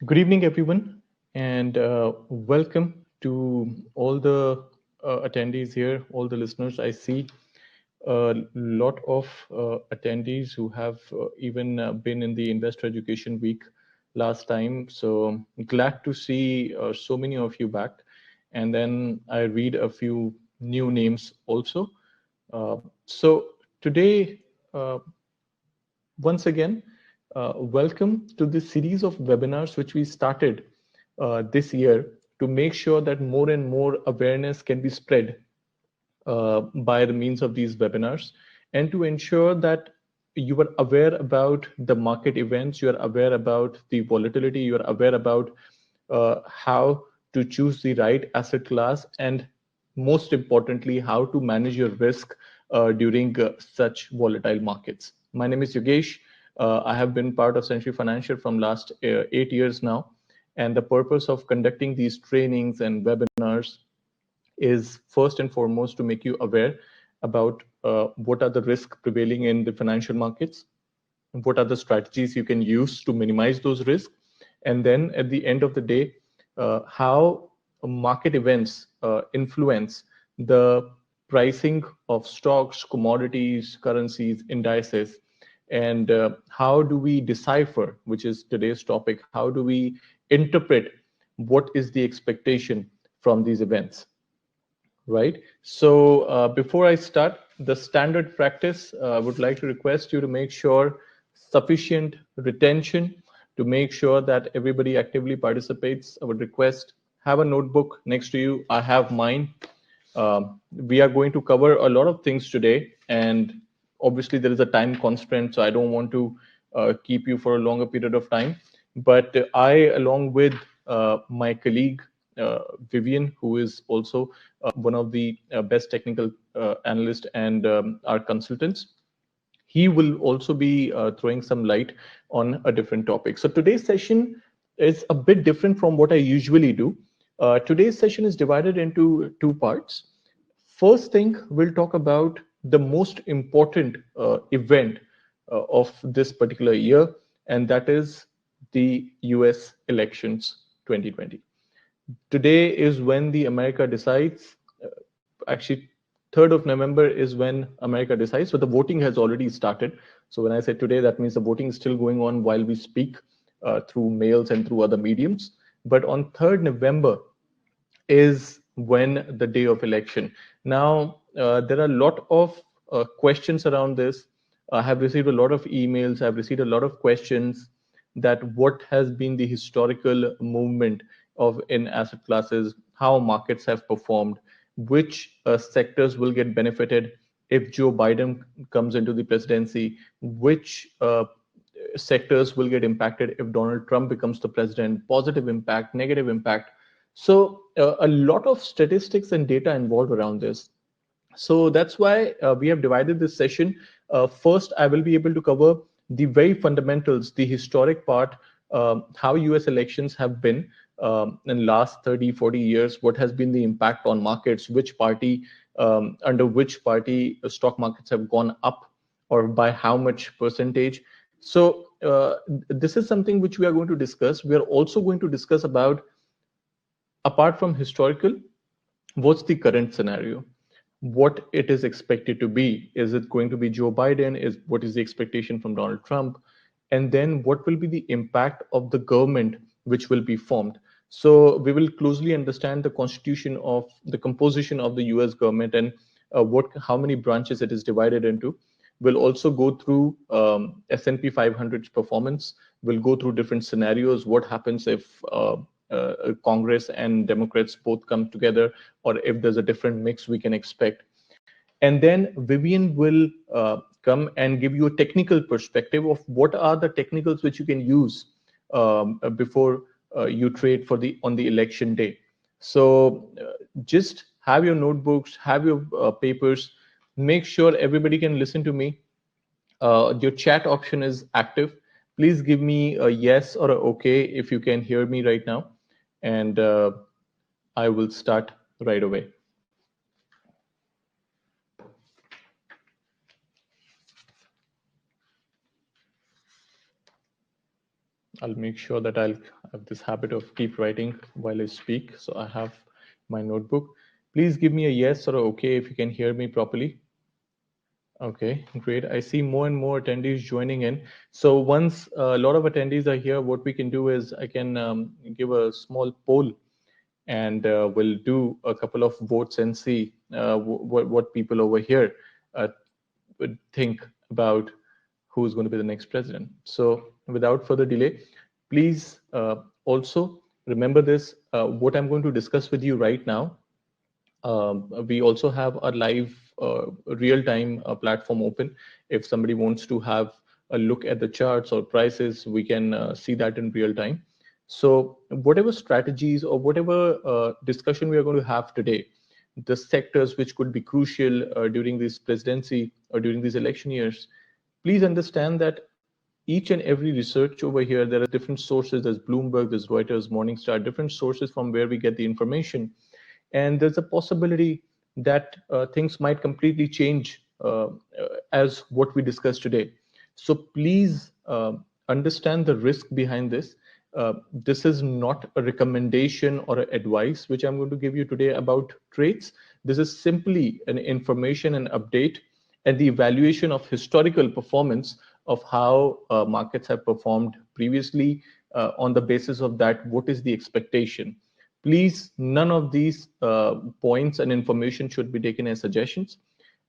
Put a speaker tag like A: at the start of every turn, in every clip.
A: Good evening, everyone, and welcome to all the attendees here, all the listeners. I see a lot of attendees who have even been in the Investor Education Week last time. So glad to see so many of you back. And then I read a few new names also. So today, uh, once again, welcome to this series of webinars which we started this year to make sure that more and more awareness can be spread by the means of these webinars and to ensure that you are aware about the market events, you are aware about the volatility, you are aware about how to choose the right asset class, and most importantly, how to manage your risk during such volatile markets. My name is Yogesh. I have been part of Century Financial from last 8 years now, and the purpose of conducting these trainings and webinars is first and foremost to make you aware about what are the risks prevailing in the financial markets, what are the strategies you can use to minimize those risks, and then at the end of the day, how market events influence the pricing of stocks, commodities, currencies, indices, and how do we decipher, which is today's topic, how do we interpret what is the expectation from these events, right? So before I start, the standard practice, I would like to request you to make sure sufficient retention to make sure that everybody actively participates. I would request have a notebook next to you. I have mine. We are going to cover a lot of things today, and obviously there is a time constraint, so I don't want to keep you for a longer period of time. But I, along with my colleague uh, Vivian, who is also one of the best technical analysts and our consultants, he will also be throwing some light on a different topic. So today's session is a bit different from what I usually do. Today's session is divided into two parts. First thing, we'll talk about the most important event of this particular year, and that is the US elections 2020. Today is when the America decides. Actually, 3rd of November is when America decides. So the voting has already started. So when I say today, that means the voting is still going on while we speak through mails and through other mediums. But on 3rd November is when the day of election. Now, there are a lot of questions around this. I have received a lot of emails. I've received a lot of questions that what has been the historical movement of in asset classes, how markets have performed, which sectors will get benefited if Joe Biden comes into the presidency, which sectors will get impacted if Donald Trump becomes the president, positive impact, negative impact. So a lot of statistics and data involved around this. So that's why we have divided this session. First, I will be able to cover the very fundamentals, the historic part, how US elections have been in last 30, 40 years, what has been the impact on markets, which party, under which party stock markets have gone up or by how much percentage. So this is something which we are going to discuss. We are also going to discuss about, apart from historical, what's the current scenario, what it is expected to be. Is it going to be Joe Biden? Is what is the expectation from Donald Trump? And then what will be the impact of the government which will be formed? So we will closely understand the constitution of the composition of the US government and what how many branches it is divided into. We'll also go through S&P 500's performance. We'll go through different scenarios. What happens if Congress and Democrats both come together, or if there's a different mix we can expect. And then Vivian will come and give you a technical perspective of what are the technicals which you can use before you trade for the on the election day. So just have your notebooks, have your papers. Make sure everybody can listen to me. Your chat option is active. Please give me a yes or a okay if you can hear me right now, and I will start right away. I'll make sure that I'll have this habit of keep writing while I speak. So I have my notebook. Please give me a yes or a okay if you can hear me properly. Okay, great. I see more and more attendees joining in. So once a lot of attendees are here, what we can do is I can give a small poll, and we'll do a couple of votes and see what people over here uh, would think about who's going to be the next president. So without further delay, please also remember this, what I'm going to discuss with you right now. We also have a live real-time platform open. If somebody wants to have a look at the charts or prices, we can see that in real time. So whatever strategies or whatever discussion we are going to have today, the sectors which could be crucial during this presidency or during these election years, please understand that each and every research over here, there are different sources. There's Bloomberg, there's Reuters, Morningstar, different sources from where we get the information. And there's a possibility that things might completely change as what we discussed today. So please understand the risk behind this. This is not a recommendation or advice which I'm going to give you today about trades. This is simply an information and update and the evaluation of historical performance of how markets have performed previously. On the basis of that, what is the expectation? Please, none of these points and information should be taken as suggestions.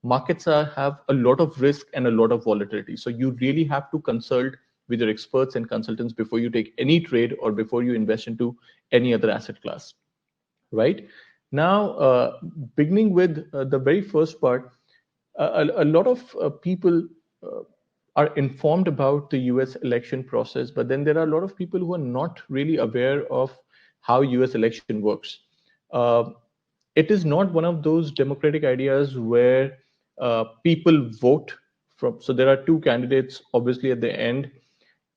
A: Markets have a lot of risk and a lot of volatility. So you really have to consult with your experts and consultants before you take any trade or before you invest into any other asset class, right? Now, beginning with the very first part, a lot of people uh, are informed about the US election process, but then there are a lot of people who are not really aware of how US election works. Uh, it is not one of those democratic ideas where people vote from. So there are two candidates, obviously, at the end,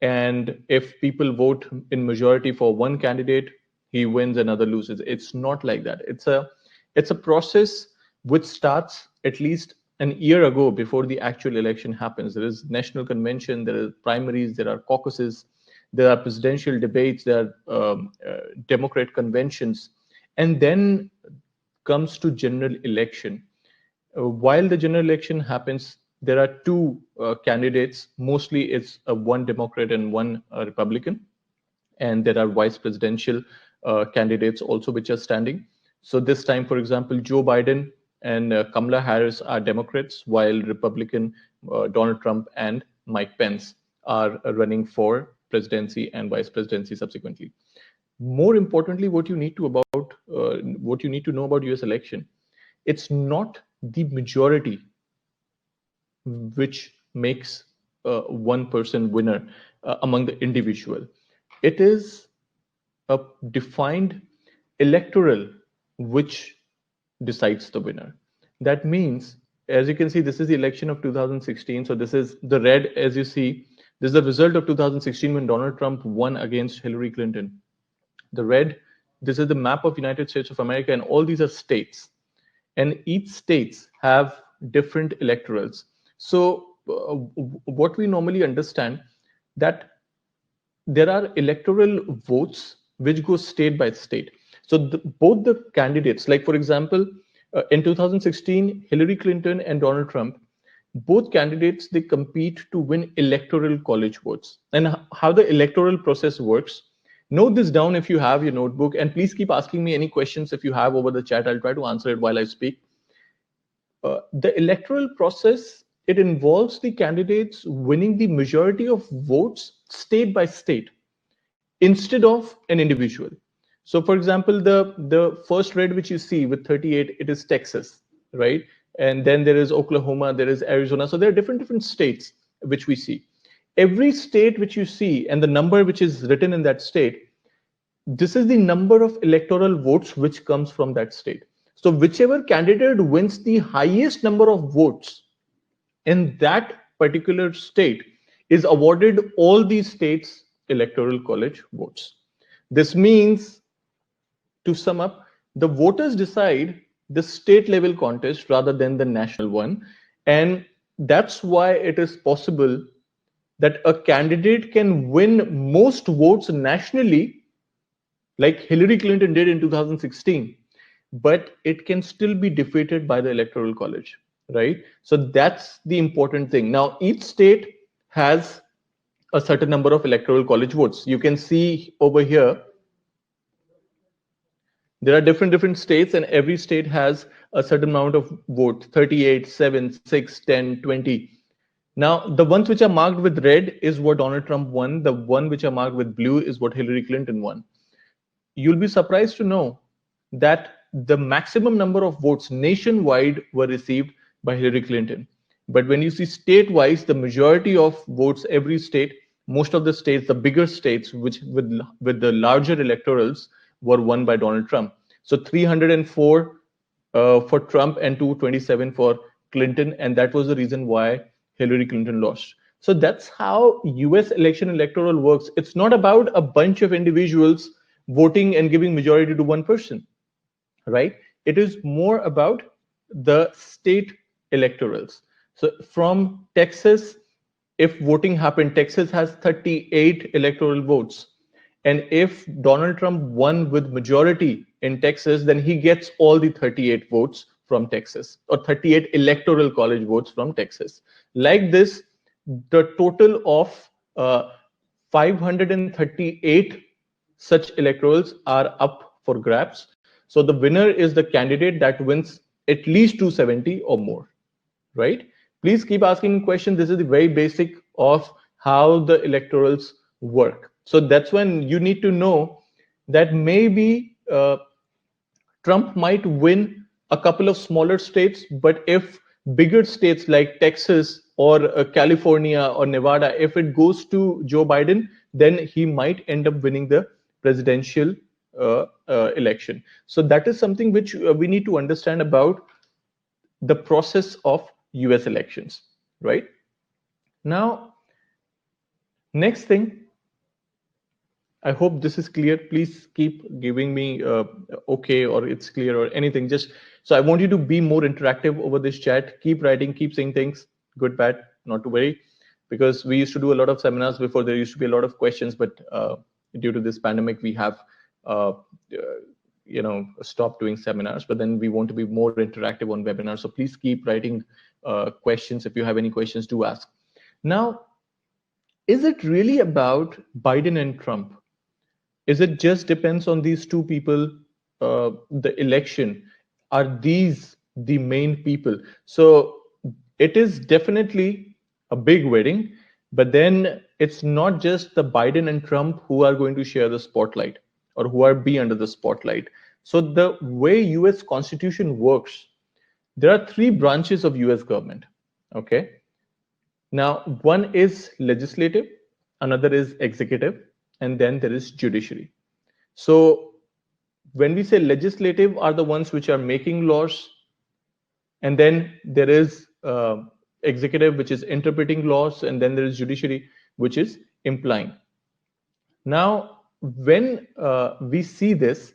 A: and if people vote in majority for one candidate, he wins, another loses. It's not like that. It's a process which starts at least an year ago before the actual election happens. There is national convention, there are primaries, there are caucuses, there are presidential debates, there are democrat conventions, and then comes to general election. While the general election happens, there are two candidates. Mostly, it's one Democrat and one Republican, and there are vice presidential candidates also which are standing. So this time, for example, Joe Biden and Kamala Harris are Democrats, while Republican Donald Trump and Mike Pence are running for presidency and vice presidency subsequently. More importantly, what you need to know about US election, it's not the majority which makes one person winner among the individual. It is a defined electoral which decides the winner. That means, as you can see, this is the election of 2016. So this is the red, as you see, this is the result of 2016 when Donald Trump won against Hillary Clinton. The red, this is the map of United States of America, and all these are states, and each states have different electorals. So what we normally understand, that there are electoral votes which go state by state. So both the candidates, like for example, in 2016, Hillary Clinton and Donald Trump, both candidates, they compete to win electoral college votes. And how the electoral process works, note this down if you have your notebook, and please keep asking me any questions if you have over the chat. I'll try to answer it while I speak. The electoral process, it involves the candidates winning the majority of votes state by state instead of an individual. So for example, the first red which you see with 38, it is Texas, right? And then there is Oklahoma, there is Arizona. So there are different states which we see. Every state which you see and the number which is written in that state, this is the number of electoral votes which comes from that state. So whichever candidate wins the highest number of votes in that particular state is awarded all these states electoral college votes. This means, to sum up, the voters decide the state level contest rather than the national one. And that's why it is possible that a candidate can win most votes nationally, like Hillary Clinton did in 2016, but it can still be defeated by the Electoral College, right? So that's the important thing. Now, each state has a certain number of Electoral College votes. You can see over here, there are different states, and every state has a certain amount of vote: 38, 7, 6, 10, 20. Now, the ones which are marked with red is what Donald Trump won. The one which are marked with blue is what Hillary Clinton won. You'll be surprised to know that the maximum number of votes nationwide were received by Hillary Clinton. But when you see state-wise, the majority of votes, every state, most of the states, the bigger states, which with the larger electorals, were won by Donald Trump. So 304 for Trump and 227 for Clinton, and that was the reason why Hillary Clinton lost. So that's how US election electoral works. It's not about a bunch of individuals voting and giving majority to one person, right? It is more about the state electorals. So from Texas, if voting happened, Texas has 38 electoral votes. And if Donald Trump won with majority in Texas, then he gets all the 38 votes from Texas, or 38 electoral college votes from Texas. Like this, the total of 538 such electorals are up for grabs. So the winner is the candidate that wins at least 270 or more, right? Please keep asking questions. This is the very basic of how the electorals work. So that's when you need to know that maybe Trump might win a couple of smaller states, but if bigger states like Texas or California or Nevada, if it goes to Joe Biden, then he might end up winning the presidential election. So that is something which we need to understand about the process of US elections, right? Now, next thing, I hope this is clear. Please keep giving me okay, or it's clear, or anything. Just so I want you to be more interactive over this chat. Keep writing, keep saying things, good, bad, not to worry, because we used to do a lot of seminars before. There used to be a lot of questions, but due to this pandemic, we have uh, stopped doing seminars. But then we want to be more interactive on webinars. So please keep writing questions. If you have any questions, do ask. Now, is it really about Biden and Trump? Is it just depends on these two people, the election? Are these the main people? So it is definitely a big wedding, but then it's not just the Biden and Trump who are going to share the spotlight, or who are be under the spotlight. So the way US Constitution works, there are three branches of US government. Okay. Now, one is legislative, another is executive, and then there is judiciary. So when we say legislative are the ones which are making laws, and then there is executive, which is interpreting laws, and then there is judiciary, which is implying. Now, when we see this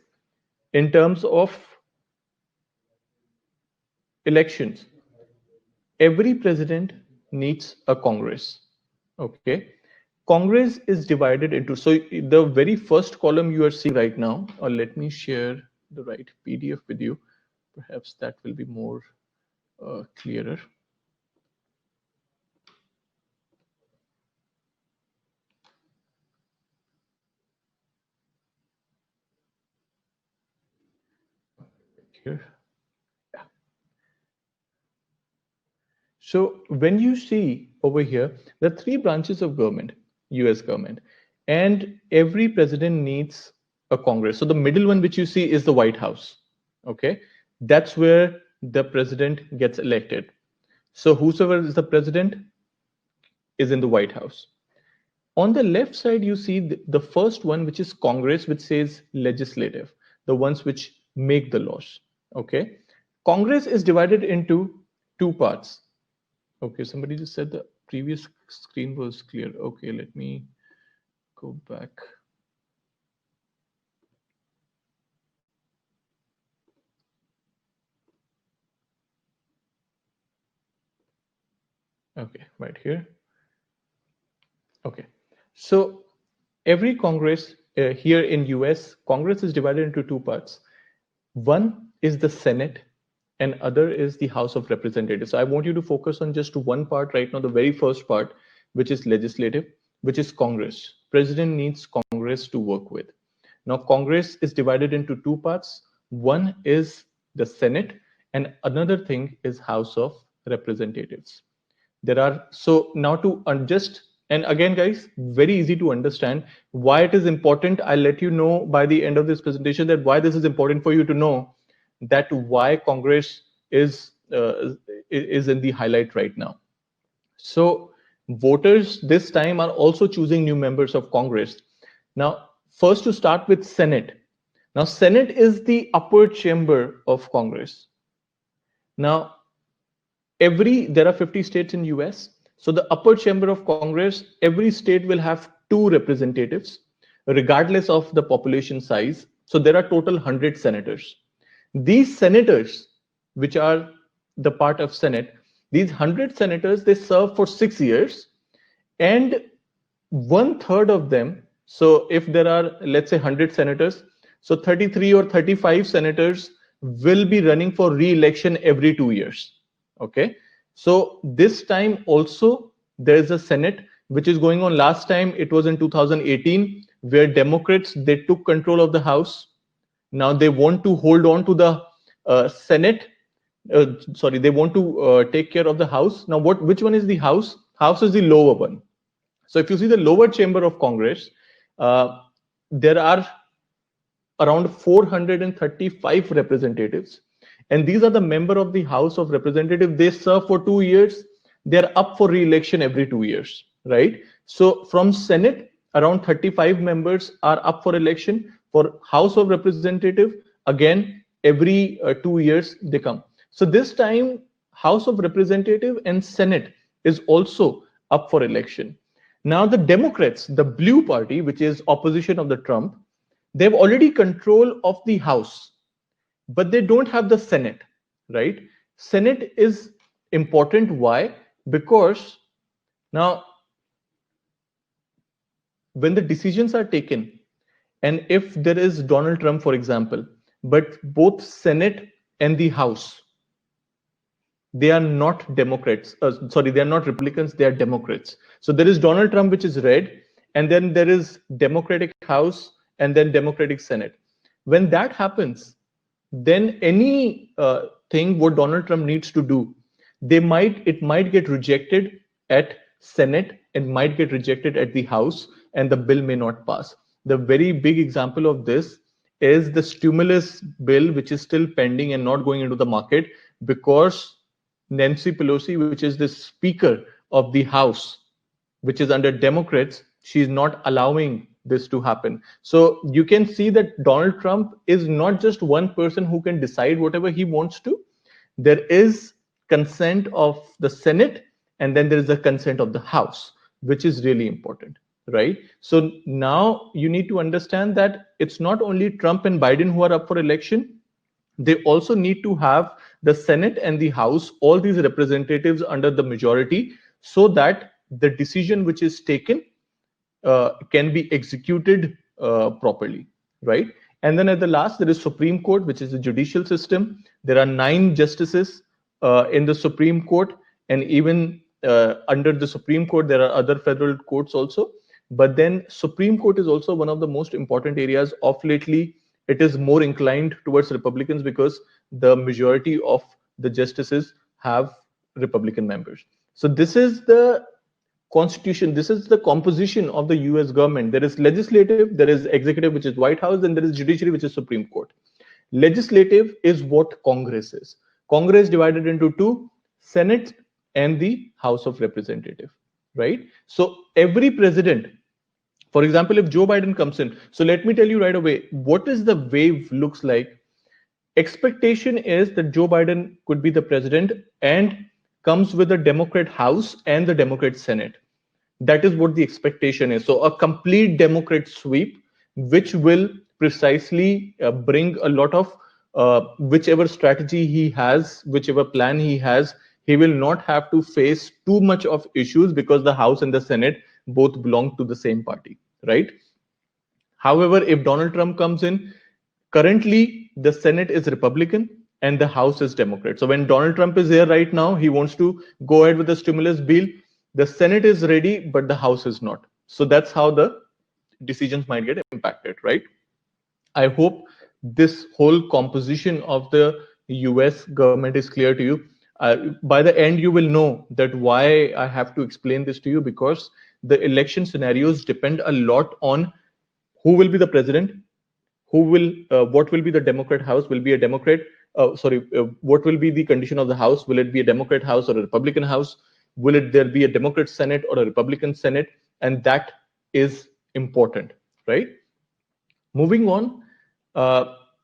A: in terms of elections, every president needs a Congress. Okay. Congress is divided into, so the very first column you are seeing right now, or let me share the right PDF with you. Perhaps that will be more clearer. Here. Yeah. So when you see over here, there are three branches of government, US government, and every president needs a Congress. So the middle one, which you see, is the White House. Okay. That's where the president gets elected. So whosoever is the president is in the White House. On the left side, you see the first one, which is Congress, which says legislative, the ones which make the laws. Okay. Congress is divided into two parts. Okay, somebody just said the previous screen was clear. Okay, let me go back. Okay, right here. Okay. So every Congress here in US, Congress is divided into two parts. One is the Senate and other is the House of Representatives. So I want you to focus on just one part right now, the very first part, which is legislative, which is Congress. President needs Congress to work with. Now, Congress is divided into two parts. One is the Senate, and another thing is House of Representatives. There are, so now to just, and again guys, very easy to understand why it is important. I'll let you know by the end of this presentation that why this is important for you to know, that why Congress is in the highlight right now. So voters this time are also choosing new members of Congress. Now, first to start with Senate. Now, Senate is the upper chamber of Congress. Now, there are 50 states in US. So the upper chamber of Congress, every state will have 2 representatives, regardless of the population size. So there are total 100 senators. These senators, which are the part of Senate, these 100 senators, they serve for 6 years, and 1/3 of them, so if there are, let's say, 100 senators, so 33 or 35 senators will be running for re-election every 2 years. Okay, so this time also there is a Senate which is going on. Last time it was in 2018, where Democrats, they took control of the House. Now they want to hold on to the Senate. Sorry, they want to take care of the House. Now, which one is the House? House is the lower one. So if you see the lower chamber of Congress, there are around 435 representatives, and these are the member of the House of Representatives. They serve for 2 years. They're up for re-election every 2 years, right? So from Senate, around 35 members are up for election. For House of Representative, again, every 2 years they come. So this time, House of Representative and Senate is also up for election. Now the Democrats, the blue party, which is opposition of the Trump, they've already control of the House, but they don't have the Senate, right? Senate is important. Why? Because now when the decisions are taken, and if there is Donald Trump, for example, but both Senate and the House, they are not Democrats. Sorry, they are not Republicans, they are Democrats. So there is Donald Trump, which is red, and then there is Democratic House, and then Democratic Senate. When that happens, then any thing what Donald Trump needs to do, it might get rejected at Senate and might get rejected at the House, and the bill may not pass. The very big example of this is the stimulus bill, which is still pending and not going into the market because Nancy Pelosi, which is the Speaker of the House, which is under Democrats, she's not allowing this to happen. So you can see that Donald Trump is not just one person who can decide whatever he wants to. There is consent of the Senate, and then there is the consent of the House, which is really important, right? So now you need to understand that it's not only Trump and Biden who are up for election. They also need to have the Senate and the House, all these representatives under the majority, so that the decision which is taken can be executed properly, right? And then at the last, there is Supreme Court, which is the judicial system. There are 9 justices in the Supreme Court, and even under the Supreme Court, there are other federal courts also. But then Supreme Court is also one of the most important areas. Of lately, it is more inclined towards Republicans because the majority of the justices have Republican members. So this is the constitution, this is the composition of the US government. There is legislative, there is executive, which is White House, and there is judiciary, which is Supreme Court. Legislative is what Congress is. Congress divided into 2, Senate and the House of Representative, right? So every president, for example, if Joe Biden comes in, so let me tell you right away, what is the wave looks like. Expectation is that Joe Biden could be the president and comes with a Democrat House and the Democrat Senate. That is what the expectation is. So a complete Democrat sweep, which will precisely bring a lot of whichever strategy he has, whichever plan he has, he will not have to face too much of issues because the House and the Senate, both belong to the same party, right? However, if Donald Trump comes in, currently the Senate is Republican and the House is Democrat. So when Donald Trump is here right now, he wants to go ahead with the stimulus bill. The Senate is ready, but the House is not. So that's how the decisions might get impacted, right? I hope this whole composition of the US government is clear to you. By the end, you will know that why I have to explain this to you, because the election scenarios depend a lot on who will be the president, who will what will be the Democrat House, will be a Democrat, what will be the condition of the House, will it be a Democrat House or a Republican House, will it there be a Democrat Senate or a Republican Senate, and that is important, right? Moving on,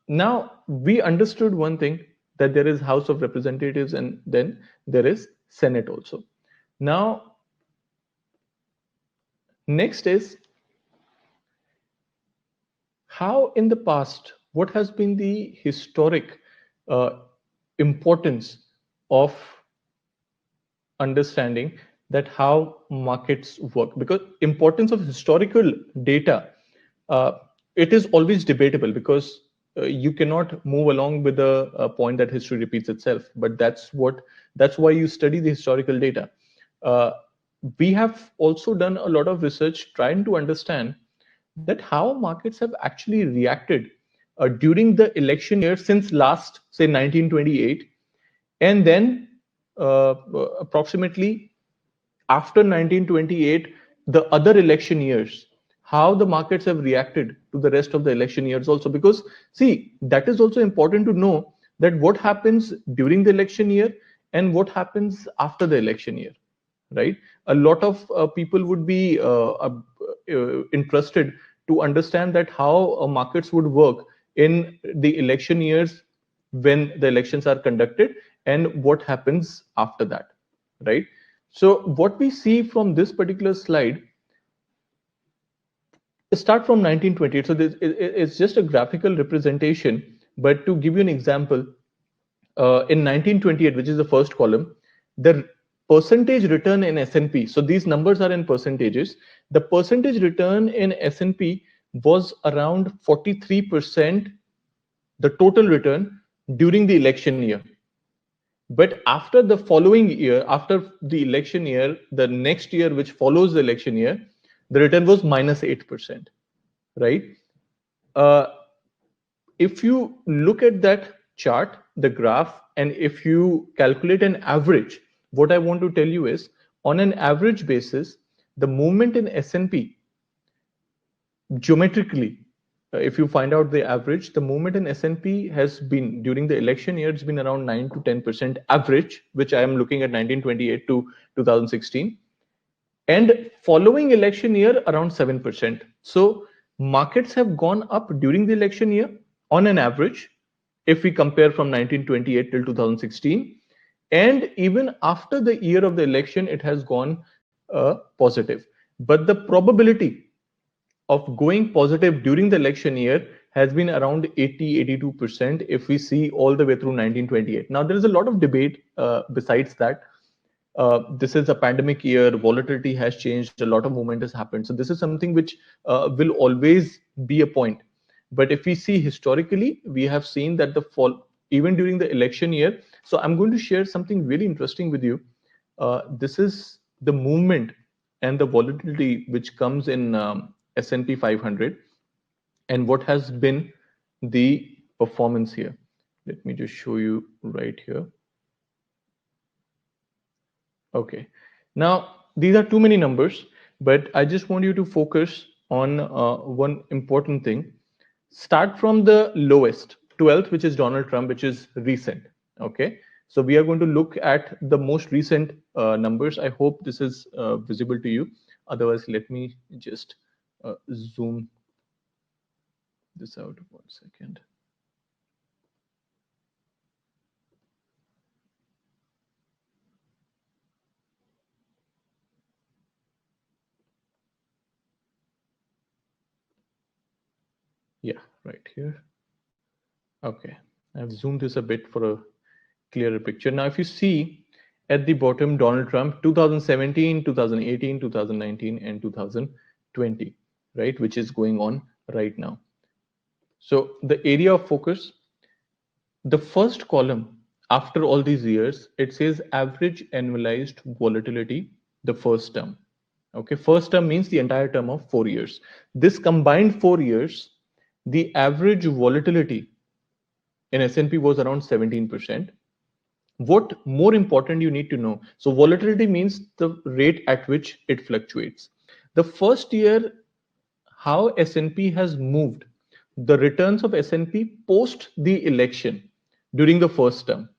A: now we understood one thing, that there is House of Representatives and then there is Senate also. Now, next is how in the past, what has been the historic uh, importance of understanding that how markets work, because importance of historical data, uh, it is always debatable, because you cannot move along with a point that history repeats itself, but that's why you study the historical data. uh, we have also done a lot of research trying to understand that how markets have actually reacted during the election year since last, say, 1928, and then approximately after 1928, the other election years, how the markets have reacted to the rest of the election years also. Because, see, that is also important to know, that what happens during the election year and what happens after the election year, right? A lot of people would be interested to understand that how markets would work in the election years when the elections are conducted, and what happens after that, right? So what we see from this particular slide, start from 1928. So it's just a graphical representation, but to give you an example, in 1928, which is the first column, the percentage return in S&P. So these numbers are in percentages. The percentage return in S&P was around 43%, the total return during the election year. But after the following year, after the election year, the next year which follows the election year, the return was minus 8%, right? Uh, if you look at that chart, the graph, and if you calculate an average, what I want to tell you is, on an average basis, the movement in S&P geometrically, if you find out the average, the movement in S&P has been during the election year, it's been around 9 to 10% average, which I am looking at 1928 to 2016, and following election year around 7%. So markets have gone up during the election year on an average, if we compare from 1928 till 2016, and even after the year of the election, it has gone positive. But the probability of going positive during the election year has been around 80-82% if we see all the way through 1928. Now, there is a lot of debate besides that. This is a pandemic year, volatility has changed, a lot of movement has happened. So, this is something which will always be a point. But if we see historically, we have seen that the fall, even during the election year. So, I'm going to share something really interesting with you. This is the movement and the volatility which comes in S&P 500, and what has been the performance here. Let me just show you right here. Okay. Now, these are too many numbers, but I just want you to focus on one important thing. Start from the lowest, 12th, which is Donald Trump, which is recent. Okay. So we are going to look at the most recent numbers. I hope this is visible to you. Otherwise, let me just zoom this out 1 second. Yeah, right here. Okay, I've zoomed this a bit for a clearer picture. Now, if you see, At the bottom, Donald Trump, 2017, 2018, 2019, and 2020, right? Which is going on right now. So the area of focus, the first column after all these years, it says average annualized volatility, the first term. Okay, first term means the entire term of 4 years. This combined 4 years, the average volatility in S&P was around 17%. What more important you need to know? So volatility means the rate at which it fluctuates. The first year, how S&P has moved, the returns of S&P post the election during the first term,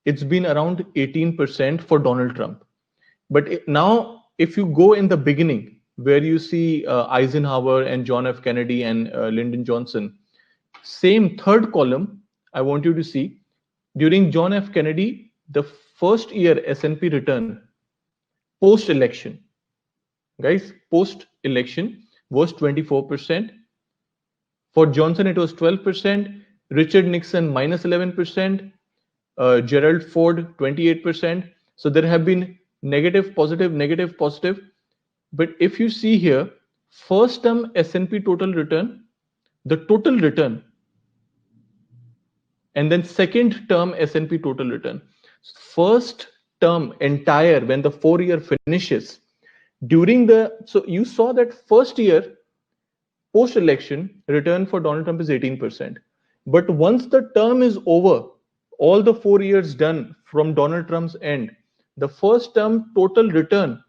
A: it's been around 18% for Donald Trump. But now, if you go in the beginning, where you see Eisenhower and John F. Kennedy and Lyndon Johnson, same third column, I want you to see, during John F. Kennedy, the first year S&P return post-election, guys, post-election was 24%. For Johnson, it was 12%. Richard Nixon, minus 11%. Gerald Ford, 28%. So there have been negative, positive, negative, positive. But if you see here, first term S&P total return, the total return, and then second term S&P total return. First term entire, when the 4 year finishes, during the, so you saw that first year post-election return for Donald Trump is 18%. But once the term is over, all the 4 years done from Donald Trump's end, the first term total return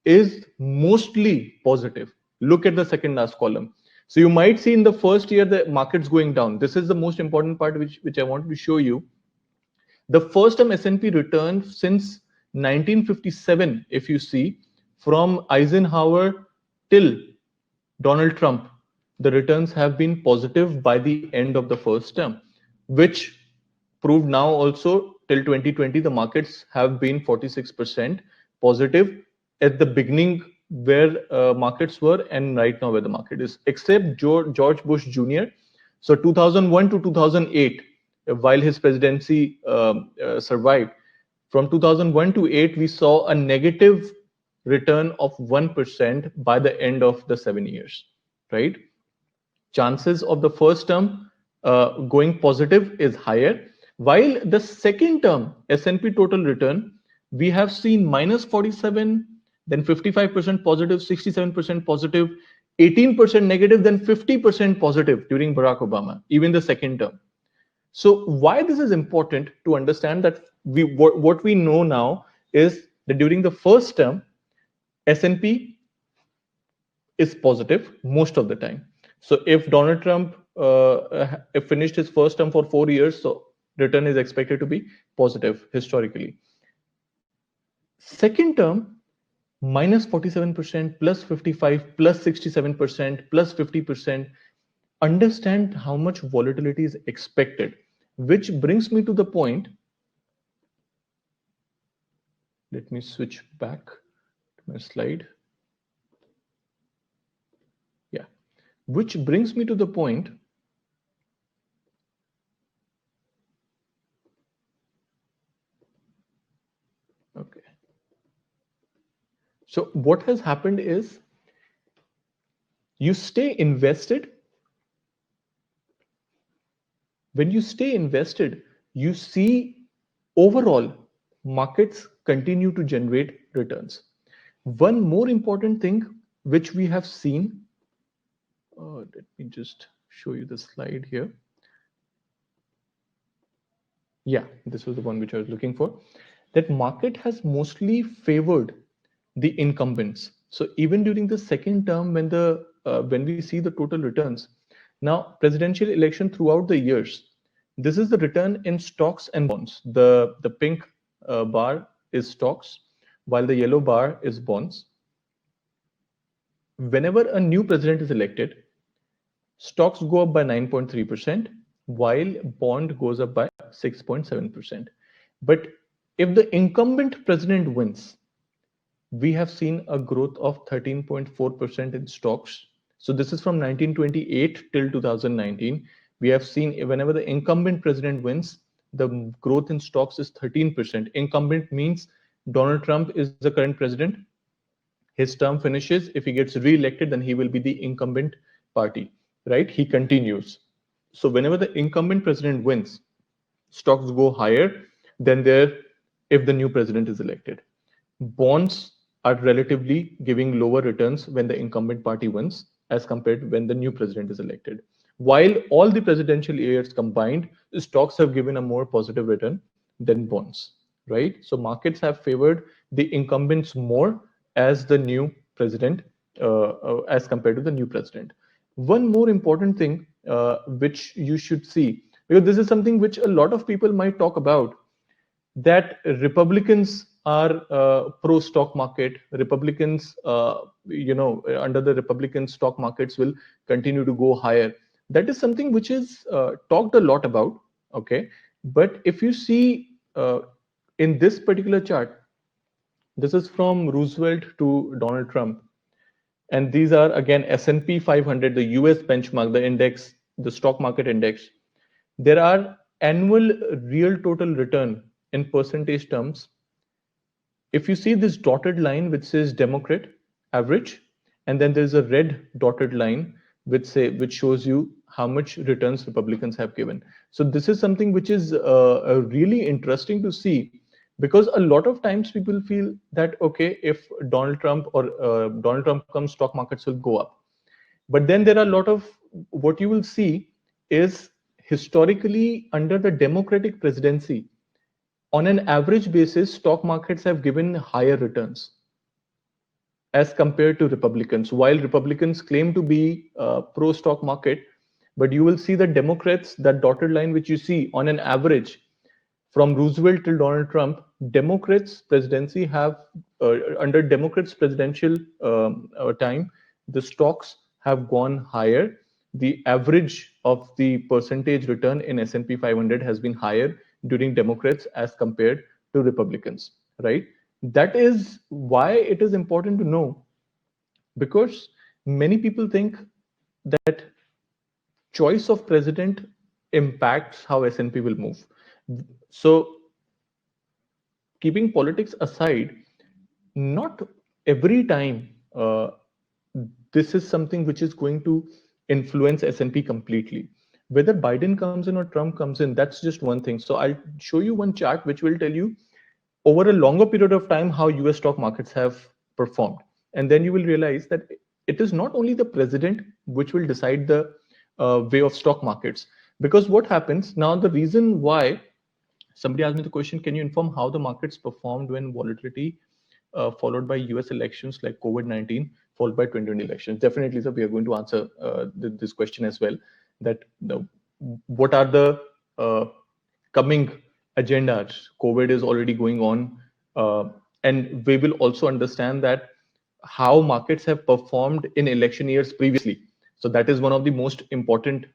A: is mostly positive. Look at the second last column. So you might see in the first year the market's going down. This is the most important part which I wanted to show you. The first term S&P return since 1957, if you see, from Eisenhower till Donald Trump, the returns have been positive by the end of the first term, which proved now also till 2020, the markets have been 46% positive at the beginning where markets were and right now where the market is, except George Bush Jr. So 2001 to 2008, while his presidency survived, from 2001 to 8, we saw a negative return of 1% by the end of the 7 years, right? Chances of the first term going positive is higher, while the second term S&P total return, we have seen minus 47, then 55% positive, 67% positive, 18% negative, then 50% positive during Barack Obama, even the second term. So why this is important to understand that what we know now is that during the first term, S&P is positive most of the time. So if Donald Trump finished his first term for 4 years, so return is expected to be positive historically. Second term, minus 47%, plus 55, plus 67%, plus 50%. Understand how much volatility is expected, which brings me to the point. Let me switch back to my slide. Yeah, which brings me to the point. Okay. So what has happened is you stay invested. When you stay invested, you see overall markets continue to generate returns. One more important thing which we have seen, let me just show you the slide here. Yeah, this was the one which I was looking for. That market has mostly favored the incumbents. So even during the second term, when we see the total returns, now presidential election throughout the years, this is the return in stocks and bonds. The pink bar is stocks, while the yellow bar is bonds. Whenever a new president is elected, stocks go up by 9.3%, while bond goes up by 6.7%. But if the incumbent president wins, we have seen a growth of 13.4% in stocks. So this is from 1928 till 2019. We have seen whenever the incumbent president wins, the growth in stocks is 13%. Incumbent means Donald Trump is the current president. His term finishes. If he gets re-elected, then he will be the incumbent party, right? He continues. So whenever the incumbent president wins, stocks go higher than their if the new president is elected. Bonds are relatively giving lower returns when the incumbent party wins as compared to when the new president is elected. While all the presidential years combined, stocks have given a more positive return than bonds, right? So markets have favored the incumbents more as the new president as compared to the new president. One more important thing which you should see, because this is something which a lot of people might talk about, that Republicans are pro stock market. Republicans, under the Republican stock markets will continue to go higher. That is something which is talked a lot about. Okay, but if you see in this particular chart, this is from Roosevelt to Donald Trump, and these are again S&P 500, the US benchmark, the index, the stock market index. There are annual real total return in percentage terms. If you see this dotted line which says Democrat average, and then there's a red dotted line which shows you how much returns Republicans have given. So this is something which is really interesting to see, because a lot of times people feel that okay, if Donald Trump comes, stock markets will go up. But then there are a lot of, what you will see is historically under the Democratic presidency, on an average basis, stock markets have given higher returns as compared to Republicans. While Republicans claim to be pro stock market, but you will see that Democrats, that dotted line which you see, on an average from Roosevelt till Donald Trump, Democrats presidency have under Democrats presidential time, the stocks have gone higher. The average of the percentage return in S&P 500 has been higher during Democrats as compared to Republicans, right? That is why it is important to know, because many people think that choice of president impacts how S&P will move. So keeping politics aside, not every time this is something which is going to influence S&P completely. Whether Biden comes in or Trump comes in, that's just one thing. So I'll show you one chart which will tell you over a longer period of time how US stock markets have performed. And then you will realize that it is not only the president which will decide the way of stock markets. Because what happens now, the reason why somebody asked me the question, can you inform how the markets performed when volatility followed by US elections like COVID-19, followed by 2020 elections? Definitely, sir, we are going to answer this question as well. That what are the coming agendas? COVID is already going on, and we will also understand that how markets have performed in election years previously. So that is one of the most important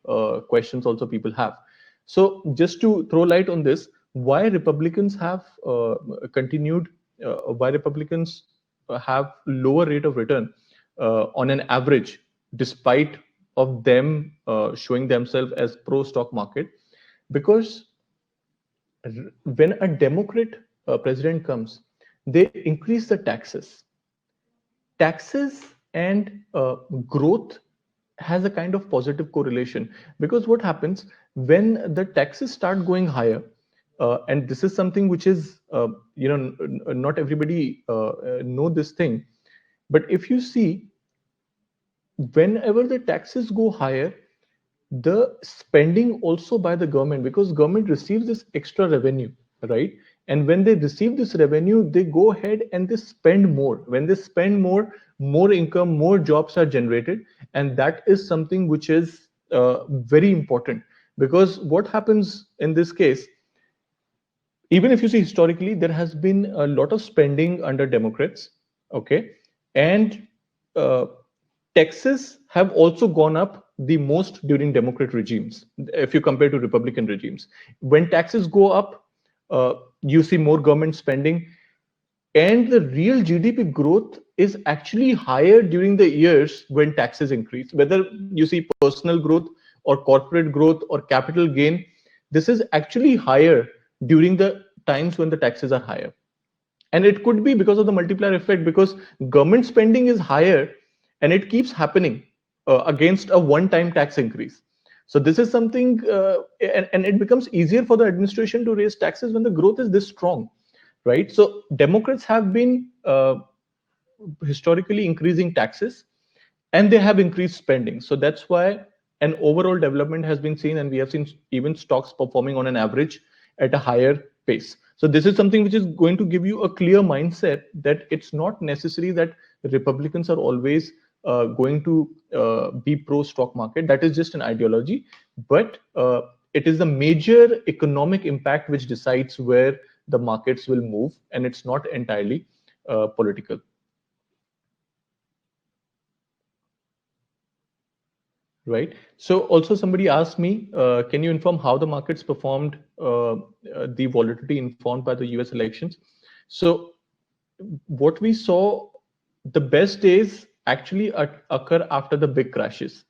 A: questions also people have. So just to throw light on this, why Republicans have continued, why Republicans have lower rate of return on an average, despite of them showing themselves as pro stock market, because when a Democrat president comes, they increase the taxes. Taxes and growth has a kind of positive correlation, because what happens when the taxes start going higher, and this is something which is not everybody know this thing, but if you see, whenever the taxes go higher, the spending also by the government, because government receives this extra revenue, right? And when they receive this revenue, they go ahead and they spend more. When they spend more income, more jobs are generated, and that is something which is very important. Because what happens in this case, even if you see historically, there has been a lot of spending under Democrats, okay, and taxes have also gone up the most during Democrat regimes if you compare to Republican regimes. When taxes go up, you see more government spending, and the real GDP growth is actually higher during the years when taxes increase. Whether you see personal growth or corporate growth or capital gain, this is actually higher during the times when the taxes are higher. And it could be because of the multiplier effect, because government spending is higher and it keeps happening against a one-time tax increase. So this is something, and it becomes easier for the administration to raise taxes when the growth is this strong, right? So Democrats have been historically increasing taxes, and they have increased spending. So that's why an overall development has been seen, and we have seen even stocks performing on an average at a higher pace. So this is something which is going to give you a clear mindset that it's not necessary that Republicans are always going to be pro stock market. That is just an ideology, but it is the major economic impact which decides where the markets will move, and it's not entirely political. Right. So also somebody asked me, can you inform how the markets performed the volatility informed by the US elections? So what we saw, the best days actually occur after the big crashes.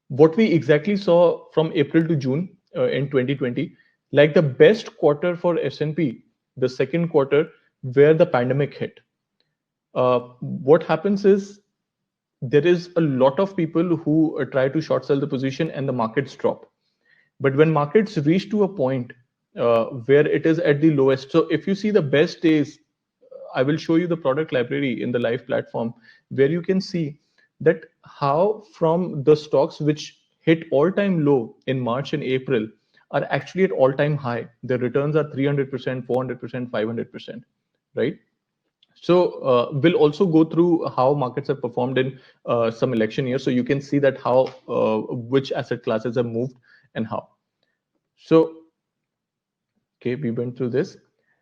A: What we exactly saw from April to June in 2020, like the best quarter for S&P, the second quarter where the pandemic hit. What happens is there is a lot of people who try to short sell the position and the markets drop. But when markets reach to a point where it is at the lowest, so if you see the best days, I will show you the product library in the live platform where you can see that how from the stocks which hit all-time low in March and April are actually at all-time high. The returns are 300%, 400%, 500%, right? So we'll also go through how markets have performed in some election years, so you can see that how which asset classes have moved and how. So okay, we went through this.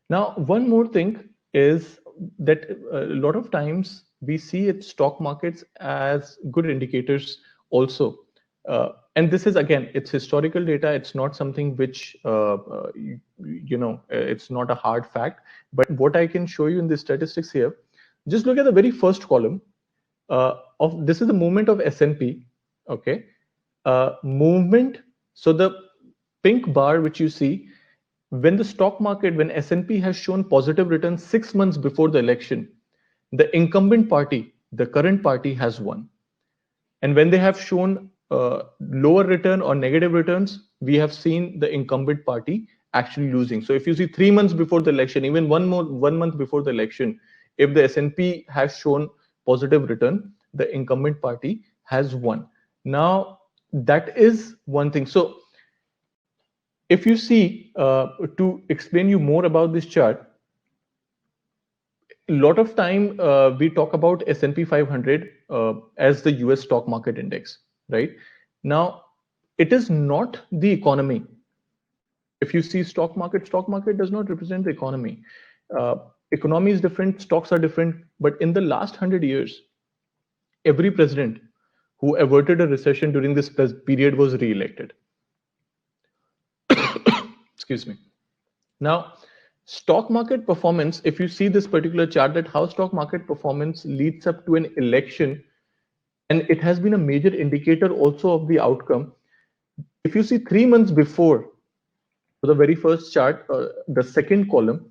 A: Now, one more thing is that a lot of times we see it stock markets as good indicators also. And this is again, it's historical data. It's not something which, it's not a hard fact. But what I can show you in the statistics here, just look at the very first column of this is the movement of S&P. Okay, movement. So the pink bar which you see, when the stock market, when S&P has shown positive returns 6 months before the election, the incumbent party, the current party, has won. And when they have shown lower return or negative returns, we have seen the incumbent party actually losing. So if you see 3 months before the election, even 1 month before the election, if the S&P has shown positive return, the incumbent party has won. Now that is one thing. So if you see, to explain you more about this chart, a lot of time we talk about S&P 500 as the US stock market index, right? Now, it is not the economy. If you see stock market does not represent the economy. Economy is different, stocks are different, but in the last 100 years, every president who averted a recession during this period was re-elected. Excuse me. Now, stock market performance, if you see this particular chart, that how stock market performance leads up to an election, and it has been a major indicator also of the outcome. If you see 3 months before, so the very first chart, the second column,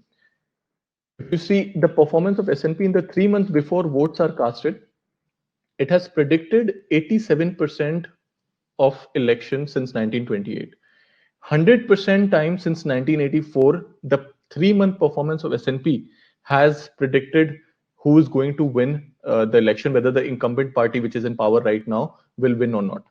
A: if you see the performance of S&P in the 3 months before votes are casted, it has predicted 87% of elections since 1928. 100% time since 1984, the 3 month performance of S&P has predicted who is going to win the election, whether the incumbent party, which is in power right now, will win or not.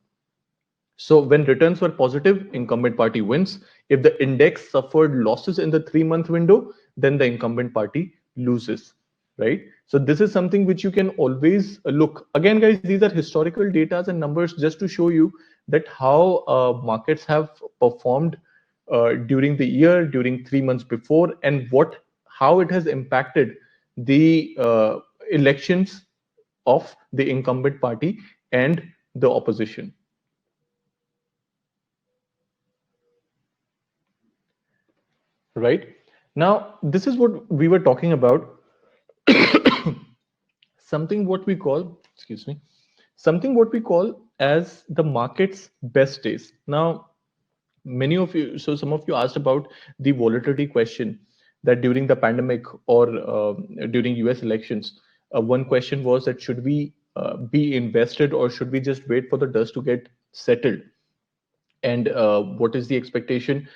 A: So when returns were positive, incumbent party wins. If the index suffered losses in the 3 month window, then the incumbent party loses, right? So this is something which you can always look. Again, guys, these are historical data and numbers just to show you that how markets have performed during the year, during 3 months before, and how it has impacted the elections of the incumbent party and the opposition. Right now, this is what we were talking about. Something what we call, excuse me, something what we call as the market's best days. Now, Many of you, so some of you asked about the volatility question, that during the pandemic or during US elections, one question was that should we be invested or should we just wait for the dust to get settled? And what is the expectation?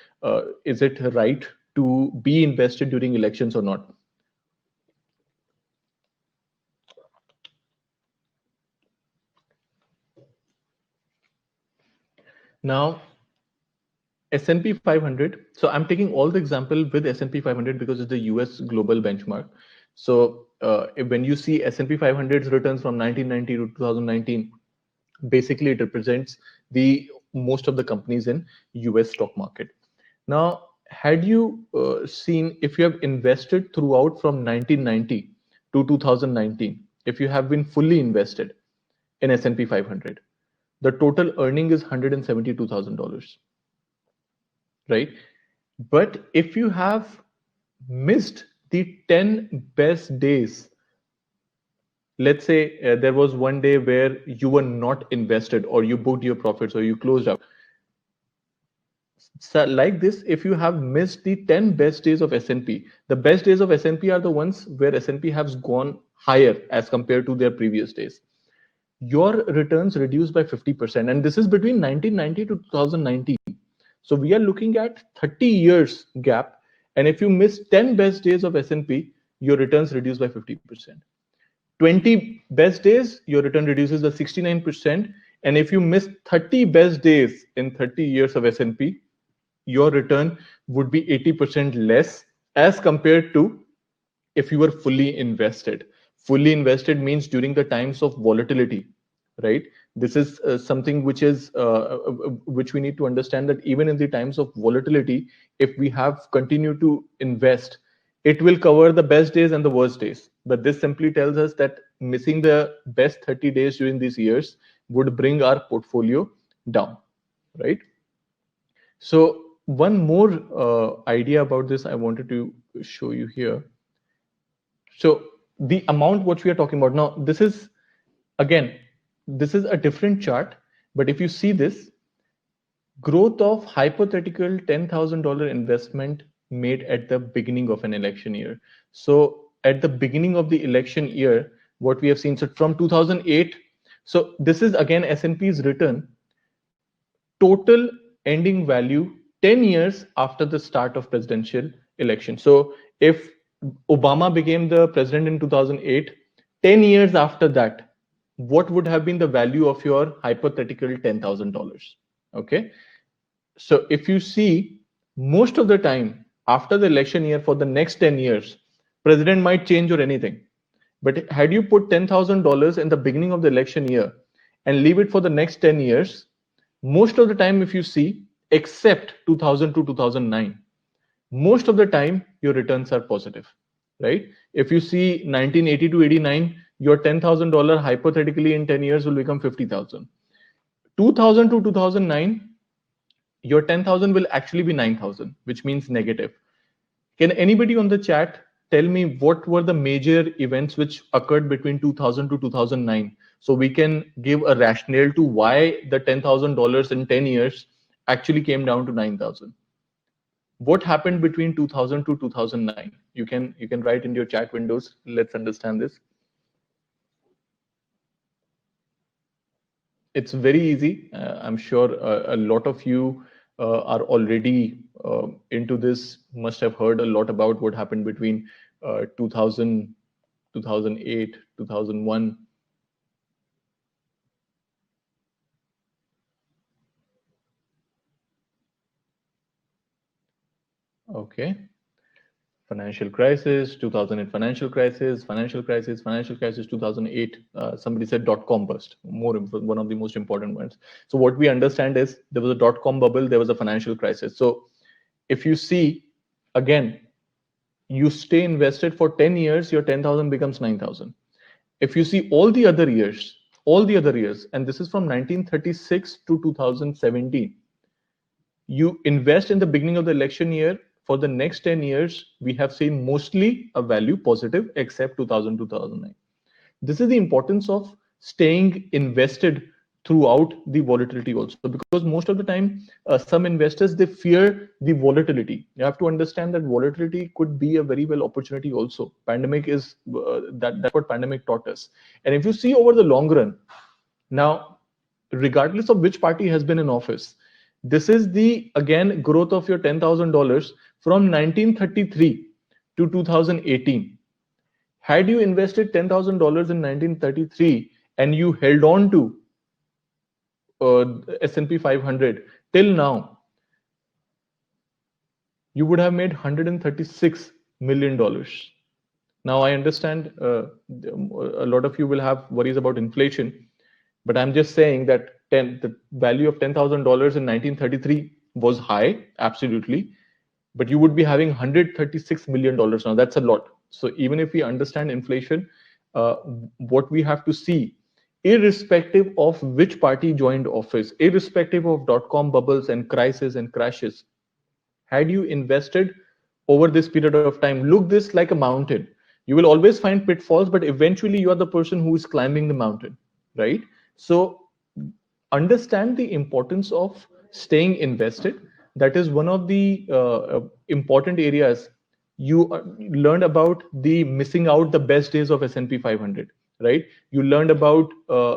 A: Is it right to be invested during elections or not? Now, S&P 500. So I'm taking all the example with S&P 500 because it's the US global benchmark. So when you see S&P 500's returns from 1990 to 2019, basically it represents the most of the companies in US stock market. Now, had you seen, if you have invested throughout from 1990 to 2019, if you have been fully invested in S&P 500, the total earning is $172,000, right? But if you have missed the 10 best days, let's say there was one day where you were not invested or you booked your profits or you closed out. So like this, if you have missed the 10 best days of S&P, the best days of S&P are the ones where S&P has gone higher as compared to their previous days. Your returns reduced by 50%. And this is between 1990 to 2019. So we are looking at 30 years gap. And if you miss 10 best days of S&P, your returns reduce by 50%. 20 best days, your return reduces by 69%. And if you miss 30 best days in 30 years of S&P, your return would be 80% less as compared to if you were fully invested. Fully invested means during the times of volatility, right? This is something which we need to understand, that even in the times of volatility, if we have continued to invest, it will cover the best days and the worst days. But this simply tells us that missing the best 30 days during these years would bring our portfolio down, right? So one more idea about this I wanted to show you here. So the amount what we are talking about now, this is, again, this is a different chart, but if you see this growth of hypothetical $10,000 investment made at the beginning of an election year. So at the beginning of the election year, what we have seen, so from 2008, so this is again S&P's return, total ending value 10 years after the start of presidential election. So if Obama became the president in 2008, 10 years after that, what would have been the value of your hypothetical $10,000? Okay. So if you see, most of the time after the election year for the next 10 years, president might change or anything. But had you put $10,000 in the beginning of the election year and leave it for the next 10 years, most of the time, if you see, except 2000 to 2009, most of the time your returns are positive, right? If you see 1980 to 89, your $10,000 hypothetically in 10 years will become 50,000. 2000 to 2009, your 10,000 will actually be 9,000, which means negative. Can anybody on the chat tell me what were the major events which occurred between 2000 to 2009? So we can give a rationale to why the $10,000 in 10 years actually came down to 9,000. What happened between 2000 to 2009? You can write in your chat windows. Let's understand this. It's very easy. I'm sure a lot of you are already into this, must have heard a lot about what happened between 2000, 2008, 2001. Okay. Financial crisis, 2008 financial crisis, financial crisis, financial crisis, 2008. Somebody said dot-com bust, one of the most important ones. So what we understand is there was a dot-com bubble, there was a financial crisis. So if you see, again, you stay invested for 10 years, your 10,000 becomes 9,000. If you see all the other years, and this is from 1936 to 2017, you invest in the beginning of the election year, for the next 10 years, we have seen mostly a value positive except 2000, 2009. This is the importance of staying invested throughout the volatility also, because most of the time some investors, they fear the volatility. You have to understand that volatility could be a very well opportunity also. Pandemic is that's what pandemic taught us. And if you see over the long run, now, regardless of which party has been in office, this is the again growth of your $10,000 from 1933 to 2018. Had you invested $10,000 in 1933 and you held on to S&P 500 till now, you would have made $136 million. Now I understand a lot of you will have worries about inflation, but I'm just saying that the value of $10,000 in 1933 was high, absolutely, but you would be having $136 million now. That's a lot. So even if we understand inflation, uh, what we have to see, irrespective of which party joined office, irrespective of dot-com bubbles and crises and crashes, had you invested over this period of time, look this like a mountain. You will always find pitfalls, but eventually you are the person who is climbing the mountain, right? So understand the importance of staying invested. That is one of the important areas. You learned about the missing out the best days of S&P 500, right? You learned about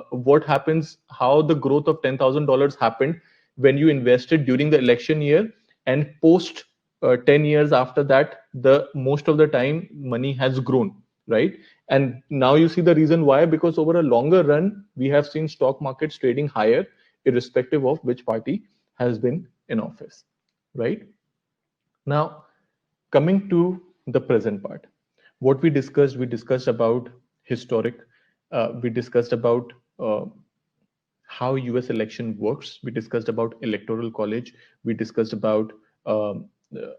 A: what happens, how the growth of $10,000 happened when you invested during the election year, and post 10 years after that, the most of the time money has grown, right? And now you see the reason why, because over a longer run, we have seen stock markets trading higher, irrespective of which party has been in office, right? Now, coming to the present part, what we discussed about historic, we discussed about how US election works, we discussed about electoral college, we discussed about um, uh,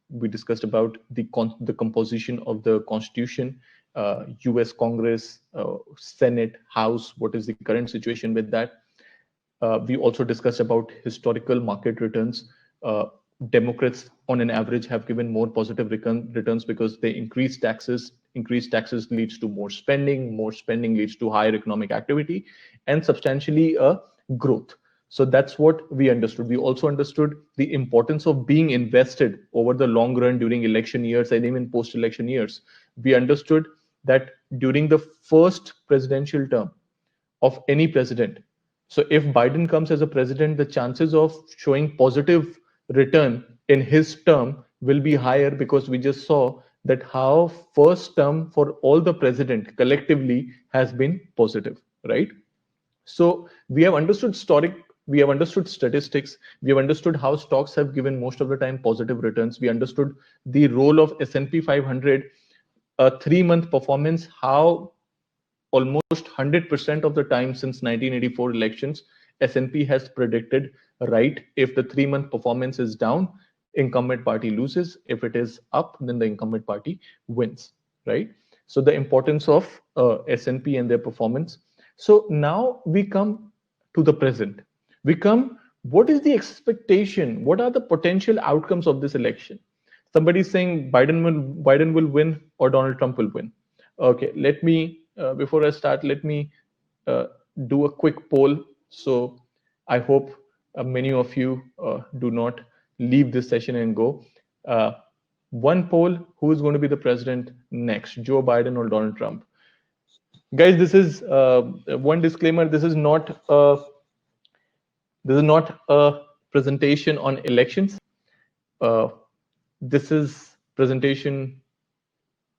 A: the composition of the constitution, US Congress, Senate, House, what is the current situation with that. We also discussed about historical market returns. Uh, Democrats, on an average, have given more positive returns because they increase taxes. Increased taxes leads to more spending. More spending leads to higher economic activity and substantially growth. So that's what we understood. We also understood the importance of being invested over the long run during election years and even post-election years. We understood that during the first presidential term of any president. So if Biden comes as a president, the chances of showing positive return in his term will be higher, because we just saw that how first term for all the president collectively has been positive, right? So we have understood we have understood statistics, we have understood how stocks have given most of the time positive returns. We understood the role of S&P 500, a 3-month performance, how almost 100% of the time since 1984 elections, S&P has predicted right. If the 3-month performance is down, incumbent party loses. If it is up, then the incumbent party wins, right? So the importance of S&P and their performance. So now we come to the present. We come, what is the expectation? What are the potential outcomes of this election? Somebody's saying Biden will win or Donald Trump will win. Okay, let me before I start, let me uh, do a quick poll. So I hope many of you do not leave this session and go. Uh, One poll: who is going to be the president next, Joe Biden or Donald Trump? Guys, this is one disclaimer. This is not a presentation on elections. Uh, this is presentation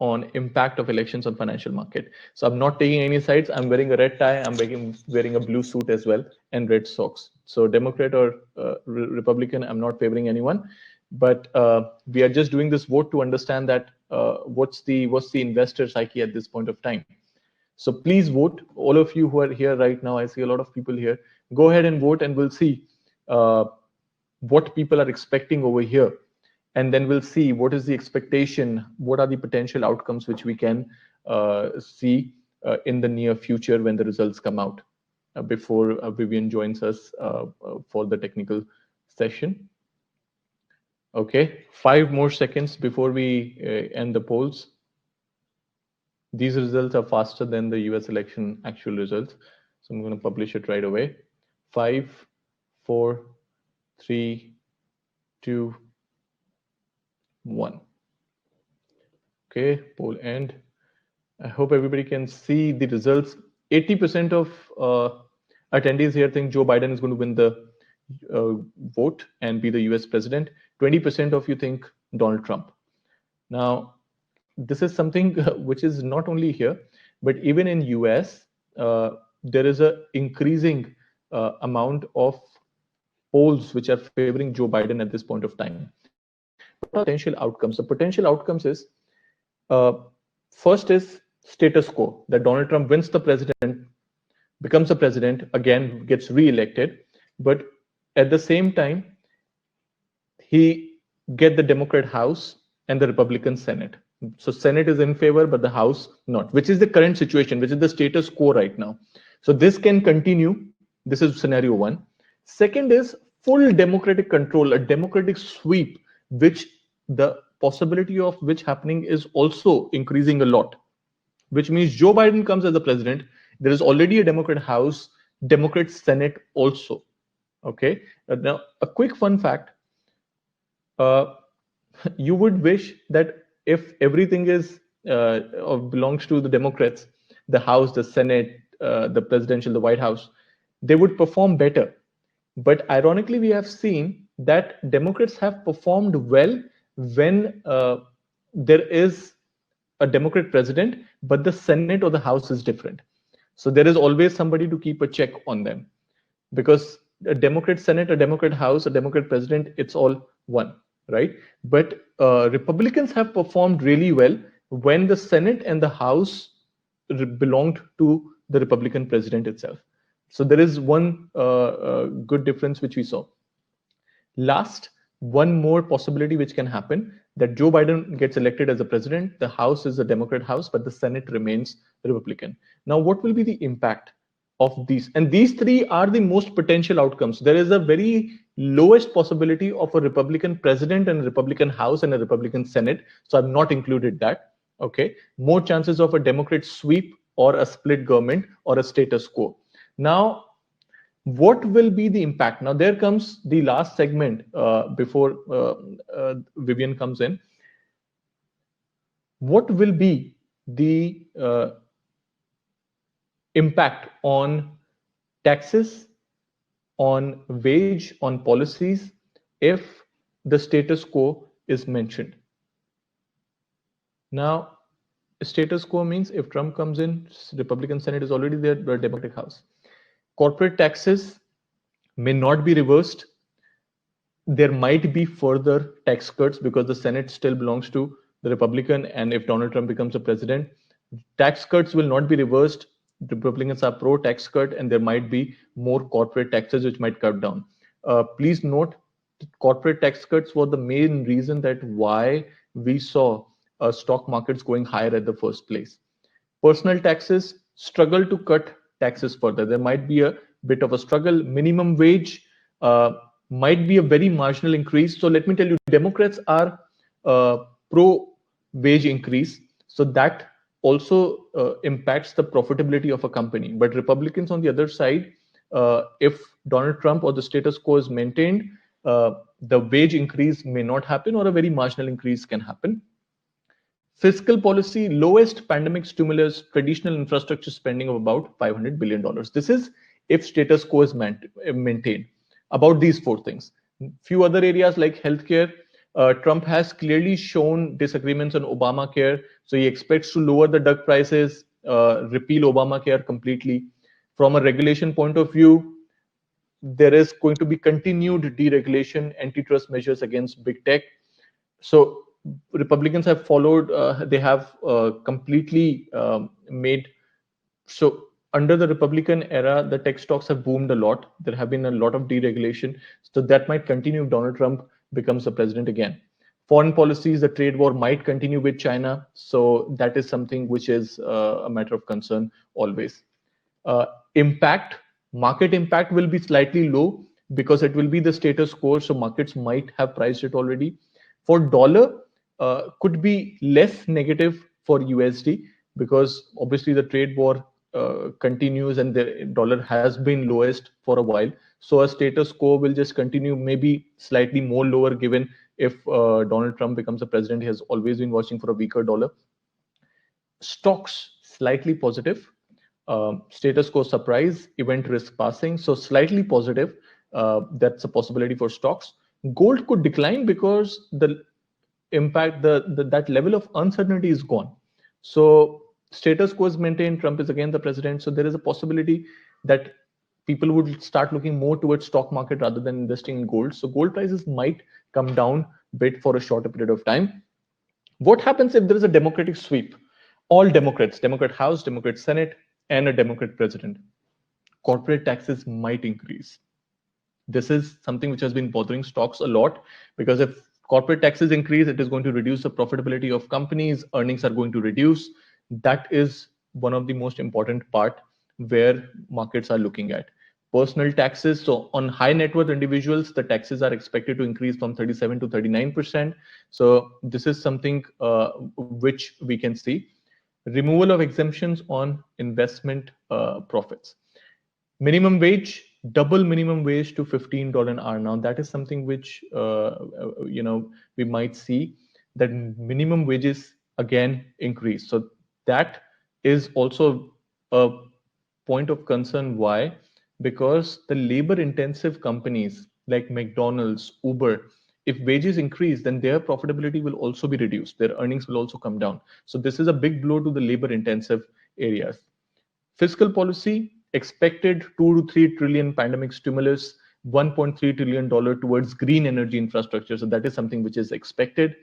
A: on impact of elections on financial market. So I'm not taking any sides. I'm wearing a red tie. I'm wearing a blue suit as well and red socks. So Democrat or Republican, I'm not favoring anyone, but we are just doing this vote to understand that what's the investor psyche at this point of time. So please vote. All of you who are here right now, I see a lot of people here. Go ahead and vote, and we'll see what people are expecting over here, and then we'll see what is the expectation, what are the potential outcomes which we can see in the near future when the results come out, before Vivian joins us for the technical session. Okay, 5 more seconds before we end the polls. These results are faster than the US election actual results, so I'm going to publish it right away. 5, 4, 3, 2, 1. Okay, poll end. I hope everybody can see the results. 80% of attendees here think Joe Biden is going to win the vote and be the US president. 20% of you think Donald Trump. Now, this is something which is not only here, but even in US, there is a increasing amount of polls which are favoring Joe Biden at this point of time. What are the potential outcomes? The potential outcomes is first is status quo, that Donald Trump wins the president, becomes a president, again gets re-elected, but at the same time, he get the Democrat House and the Republican Senate. So Senate is in favor, but the House not, which is the current situation, which is the status quo right now. So this can continue. This is scenario one. Second is full democratic control, a democratic sweep, which the possibility of which happening is also increasing a lot, which means Joe Biden comes as the president. There is already a Democrat House, Democrat Senate also. Okay. Now, a quick fun fact. You would wish that if everything is belongs to the Democrats, the House, the Senate, the presidential, the White House, they would perform better. But ironically, we have seen that Democrats have performed well when there is a Democrat president, but the Senate or the House is different. So there is always somebody to keep a check on them, because a Democrat Senate, a Democrat House, a Democrat president, it's all one, right? But Republicans have performed really well when the Senate and the House belonged to the Republican president itself. So there is one good difference which we saw. Last, one more possibility which can happen, that Joe Biden gets elected as a president, the House is a Democrat House, but the Senate remains Republican. Now, what will be the impact of these? And these three are the most potential outcomes. There is a very lowest possibility of a Republican president and a Republican House and a Republican Senate. So I've not included that. Okay. More chances of a Democrat sweep or a split government or a status quo. Now, what will be the impact? Now, there comes the last segment before Vivian comes in. What will be the impact on taxes, on wage, on policies, if the status quo is mentioned? Now, status quo means if Trump comes in, Republican Senate is already there, but Democratic House. Corporate taxes may not be reversed. There might be further tax cuts because the Senate still belongs to the Republican, and if Donald Trump becomes a president, tax cuts will not be reversed. The Republicans are pro tax cut, and there might be more corporate taxes which might cut down. Please note, corporate tax cuts were the main reason that why we saw stock markets going higher at the first place. Personal taxes struggle to cut taxes further. There might be a bit of a struggle. Minimum wage might be a very marginal increase. So let me tell you, Democrats are pro wage increase. So that also impacts the profitability of a company. But Republicans on the other side, if Donald Trump or the status quo is maintained, the wage increase may not happen, or a very marginal increase can happen. Fiscal policy, lowest pandemic stimulus, traditional infrastructure spending of about $500 billion. This is if status quo is maintained. About these four things. Few other areas like healthcare, Trump has clearly shown disagreements on Obamacare. So he expects to lower the drug prices, repeal Obamacare completely. From a regulation point of view, there is going to be continued deregulation, antitrust measures against big tech. So Republicans have followed, they have completely made, so under the Republican era, the tech stocks have boomed a lot. There have been a lot of deregulation. So that might continue if Donald Trump becomes the president again. Foreign policies, the trade war might continue with China. So that is something which is a matter of concern always. Impact, market impact will be slightly low because it will be the status quo. So markets might have priced it already. For dollar, could be less negative for USD because obviously the trade war continues and the dollar has been lowest for a while, so a status quo will just continue, maybe slightly more lower, given if Donald Trump becomes a president. He has always been watching for a weaker dollar. Stocks slightly positive, status quo surprise, event risk passing, so slightly positive. That's a possibility for stocks. Gold could decline because the impact, that level of uncertainty is gone. So status quo is maintained. Trump is again the president. So there is a possibility that people would start looking more towards stock market rather than investing in gold. So gold prices might come down a bit for a shorter period of time. What happens if there is a Democratic sweep? All Democrats, Democrat House, Democrat Senate, and a Democrat president. Corporate taxes might increase. This is something which has been bothering stocks a lot, because if corporate taxes increase, it is going to reduce the profitability of companies, earnings are going to reduce. That is one of the most important part where markets are looking at. Personal taxes, so on high net worth individuals, the taxes are expected to increase from 37 to 39%. So this is something which we can see. Removal of exemptions on investment profits. Minimum wage, double minimum wage to $15 an hour. Now that is something which we might see, that minimum wages again increase. So that is also a point of concern. Why? Because the labor intensive companies like McDonald's, Uber, if wages increase, then their profitability will also be reduced. Their earnings will also come down. So this is a big blow to the labor intensive areas. Fiscal policy, expected 2 to 3 trillion pandemic stimulus, $1.3 trillion towards green energy infrastructure. So that is something which is expected.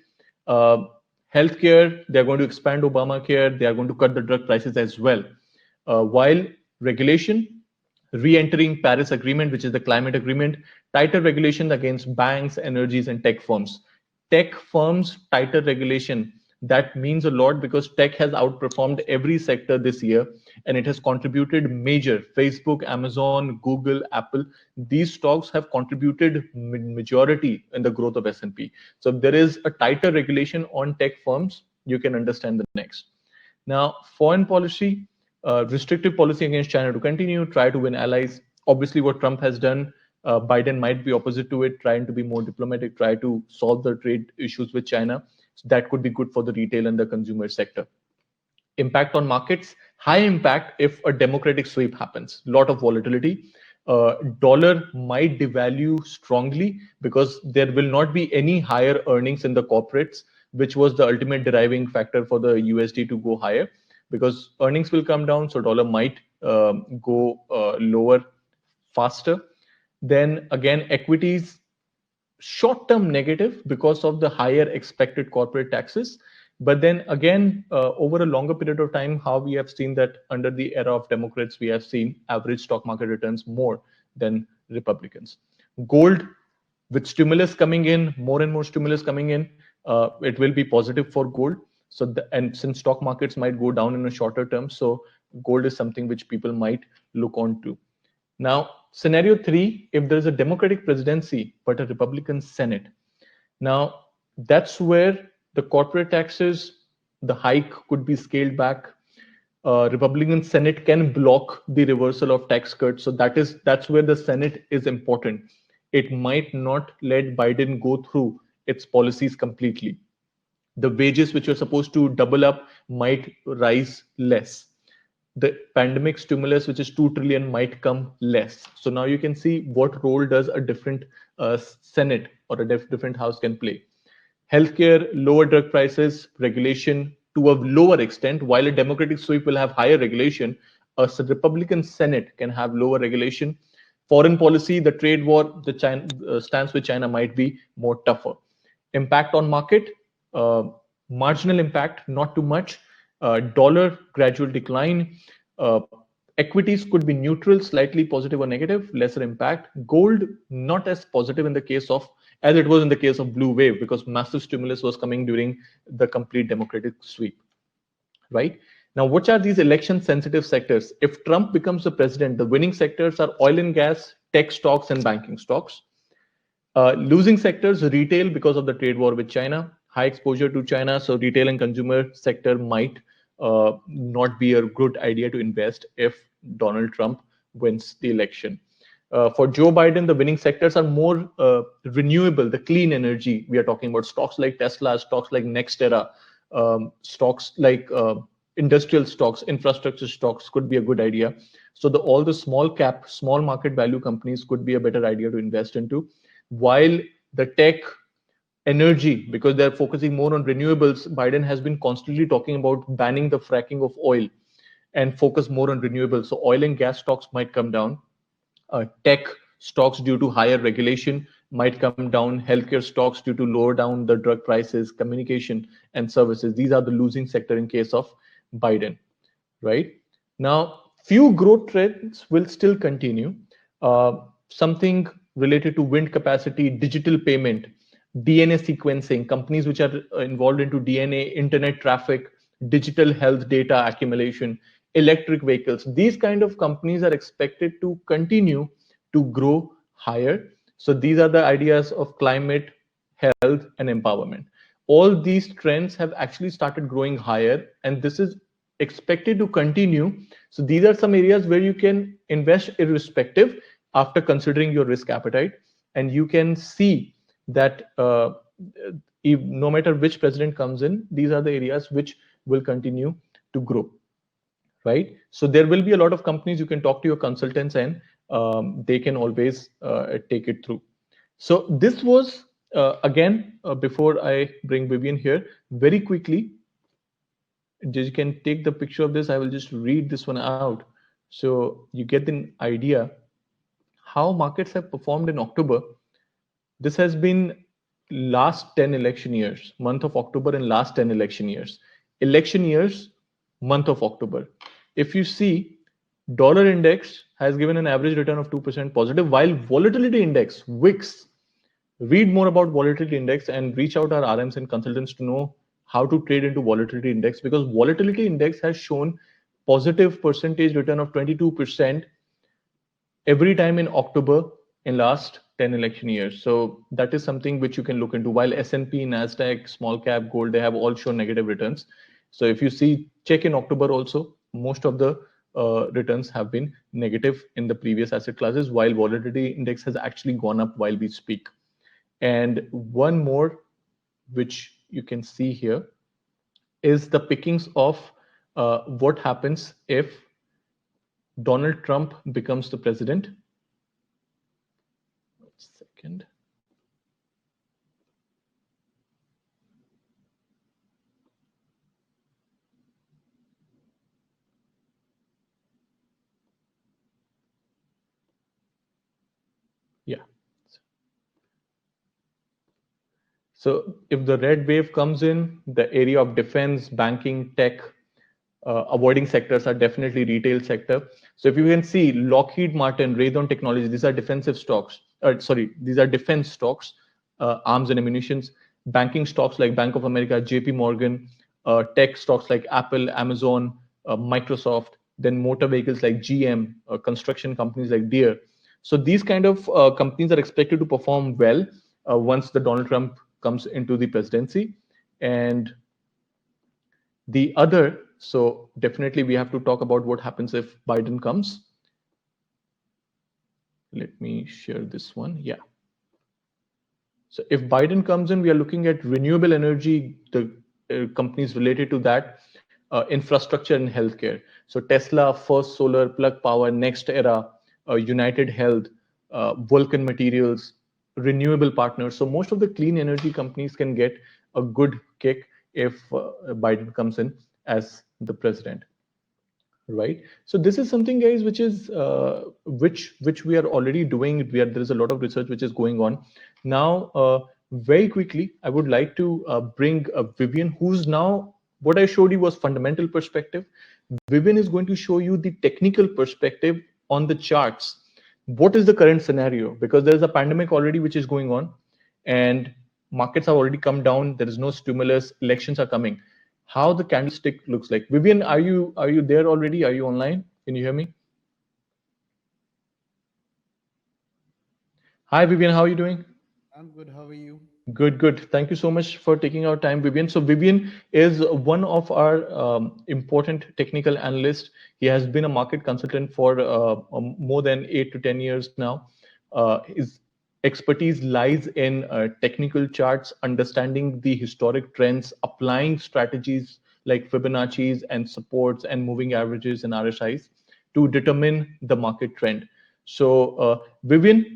A: Healthcare, they're going to expand Obamacare. They are going to cut the drug prices as well. While regulation, re-entering Paris Agreement, which is the climate agreement, tighter regulation against banks, energies, and tech firms. Tech firms, tighter regulation. That means a lot, because tech has outperformed every sector this year, and it has contributed major. Facebook, Amazon, Google, Apple, these stocks have contributed majority in the growth of S&P. So if there is a tighter regulation on tech firms, you can understand the next. Now, foreign policy, restrictive policy against China to continue, try to win allies. Obviously, what Trump has done, Biden might be opposite to it, trying to be more diplomatic, try to solve the trade issues with China. So that could be good for the retail and the consumer sector. Impact on markets, high impact if a democratic sweep happens. Lot of volatility. Dollar might devalue strongly, because there will not be any higher earnings in the corporates, which was the ultimate deriving factor for the USD to go higher, because earnings will come down, so dollar might go lower faster. Then again, equities, short-term negative because of the higher expected corporate taxes. But then again, over a longer period of time, how we have seen that under the era of Democrats, we have seen average stock market returns more than Republicans. Gold, with stimulus coming in, more and more stimulus coming in, it will be positive for gold. So, and since stock markets might go down in a shorter term, so gold is something which people might look on to. Now, scenario 3, if there is a Democratic presidency but a Republican Senate. Now, that's where the corporate taxes, the hike could be scaled back. Republican Senate can block the reversal of tax cuts. So that's where the Senate is important. It might not let Biden go through its policies completely. The wages which are supposed to double up might rise less. The pandemic stimulus, which is 2 trillion, might come less. So now you can see what role does a different Senate or a different house can play. Healthcare, lower drug prices, regulation to a lower extent. While a Democratic sweep will have higher regulation, a Republican Senate can have lower regulation. Foreign policy, the trade war, the China stance with China might be more tougher. Impact on market, marginal impact, not too much. Dollar gradual decline. Equities could be neutral, slightly positive or negative, lesser impact. Gold, not as positive in the case of, as it was in the case of blue wave, because massive stimulus was coming during the complete Democratic sweep, right? Now, what are these election sensitive sectors? If Trump becomes the president, the winning sectors are oil and gas, tech stocks, and banking stocks. Losing sectors, retail, because of the trade war with China, high exposure to China, so retail and consumer sector might not be a good idea to invest if Donald Trump wins the election. For Joe Biden, the winning sectors are more renewable, the clean energy. We are talking about stocks like Tesla, stocks like Nextera, stocks like industrial stocks, infrastructure stocks could be a good idea. So all the small cap, small market value companies could be a better idea to invest into, while the tech, energy, because they're focusing more on renewables. Biden has been constantly talking about banning the fracking of oil and focus more on renewables. So oil and gas stocks might come down. Tech stocks due to higher regulation might come down. Healthcare stocks due to lower down the drug prices. Communication and services, these are the losing sector in case of Biden, right? Now, few growth trends will still continue. Something related to wind capacity, digital payment, DNA sequencing, companies which are involved into DNA, internet traffic, digital health data accumulation, electric vehicles. These kind of companies are expected to continue to grow higher. So these are the ideas of climate, health, and empowerment. All these trends have actually started growing higher, and this is expected to continue. So these are some areas where you can invest irrespective after considering your risk appetite, and you can see that no matter which president comes in, these are the areas which will continue to grow, right? So there will be a lot of companies you can talk to your consultants, and they can always take it through. So this was again, before I bring Vivian here, very quickly, you can take the picture of this. I will just read this one out so you get an idea how markets have performed in October. This has been last 10 election years, month of October, and last 10 election years, month of October. If you see, dollar index has given an average return of 2% positive, while volatility index, VIX, read more about volatility index and reach out our RMs and consultants to know how to trade into volatility index, because volatility index has shown positive percentage return of 22% every time in October in last 10 election years. So that is something which you can look into. While S&P, Nasdaq, small cap, gold, they have all shown negative returns. So if you see, check in October also, most of the returns have been negative in the previous asset classes, while volatility index has actually gone up while we speak. And one more, which you can see here, is the pickings of what happens if Donald Trump becomes the president. 1 second. Yeah. So if the red wave comes in, the area of defense, banking, tech, avoiding sectors are definitely retail sector. So if you can see, Lockheed Martin, Raytheon Technology, these are defensive stocks. These are defense stocks, arms and ammunitions. Banking stocks like Bank of America, JP Morgan, tech stocks like Apple, Amazon, Microsoft, then motor vehicles like GM, construction companies like Deere. So these kind of companies are expected to perform well once the Donald Trump comes into the presidency. And the other, so definitely we have to talk about what happens if Biden comes. Let me share this one. Yeah. So if Biden comes in, we are looking at renewable energy, the companies related to that, infrastructure and healthcare. So Tesla, First Solar, Plug Power, NextEra, United Health, Vulcan Materials, renewable partners. So most of the clean energy companies can get a good kick if Biden comes in as the president, right? So this is something, guys, which is which we are already doing. There is a lot of research which is going on now. Very quickly, I would like to bring Vivian, who's now, what I showed you was fundamental perspective. Vivian is going to show you the technical perspective on the charts. What is the current scenario? Because there is a pandemic already which is going on, and markets have already come down. There is no stimulus. Elections are coming. How the candlestick looks like. Vivian, are you there already? Are you online? Can you hear me? Hi, Vivian. How are you doing?
B: I'm good. How are you?
A: Good, good. Thank you so much for taking our time, Vivian. So Vivian is one of our important technical analysts. He has been a market consultant for more than 8 to 10 years now. His expertise lies in technical charts, understanding the historic trends, applying strategies like Fibonacci's and supports and moving averages and RSIs to determine the market trend. So, Vivian,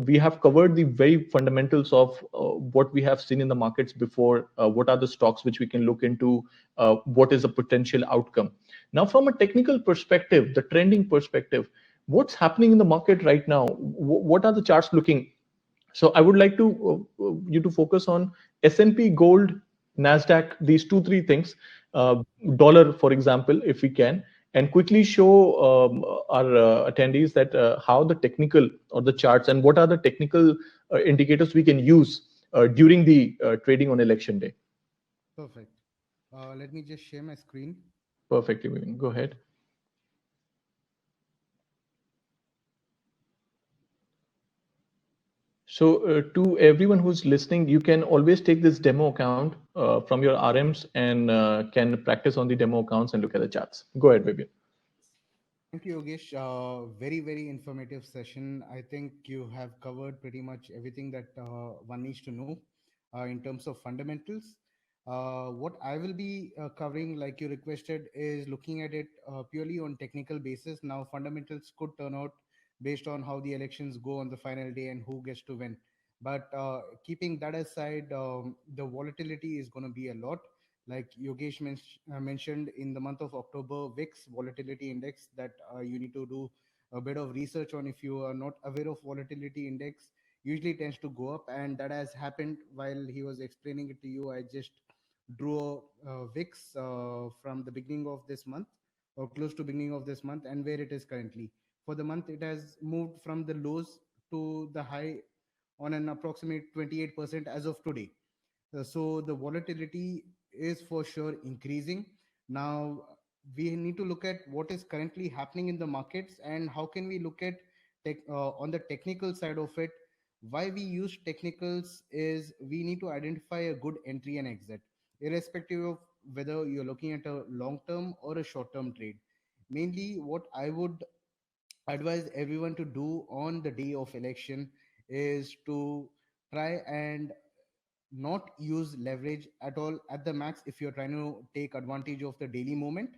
A: we have covered the very fundamentals of what we have seen in the markets before. What are the stocks which we can look into? What is a potential outcome? Now, from a technical perspective, the trending perspective, what's happening in the market right now? What are the charts looking? So I would like to you to focus on S&P, gold, Nasdaq, these two three things, uh, dollar, for example, if we can, and quickly show our attendees that how the technical or the charts and what are the technical indicators we can use during the trading on election day.
B: Perfect. Let me just share my screen.
A: Perfectly, Vivian. Go ahead. So, to everyone who's listening, you can always take this demo account from your RMs and can practice on the demo accounts and look at the charts. Go ahead, Vivian.
B: Thank you, Yogesh. Very, very informative session. I think you have covered pretty much everything that one needs to know in terms of fundamentals. What I will be covering, like you requested, is looking at it purely on technical basis. Now, fundamentals could turn out based on how the elections go on the final day and who gets to win. But keeping that aside, the volatility is going to be a lot. Like Yogesh mentioned, in the month of October, VIX volatility index that you need to do a bit of research on. If you are not aware of volatility index, usually tends to go up, and that has happened while he was explaining it to you. I just drew a VIX from the beginning of this month or close to beginning of this month and where it is currently. For the month, it has moved from the lows to the high on an approximate 28% as of today. So the volatility is for sure increasing. Now we need to look at what is currently happening in the markets and how can we look at on the technical side of it. Why we use technicals is we need to identify a good entry and exit, irrespective of whether you're looking at a long term or a short term trade. Mainly, what I would advise everyone to do on the day of election is to try and not use leverage at all at the max if you're trying to take advantage of the daily moment.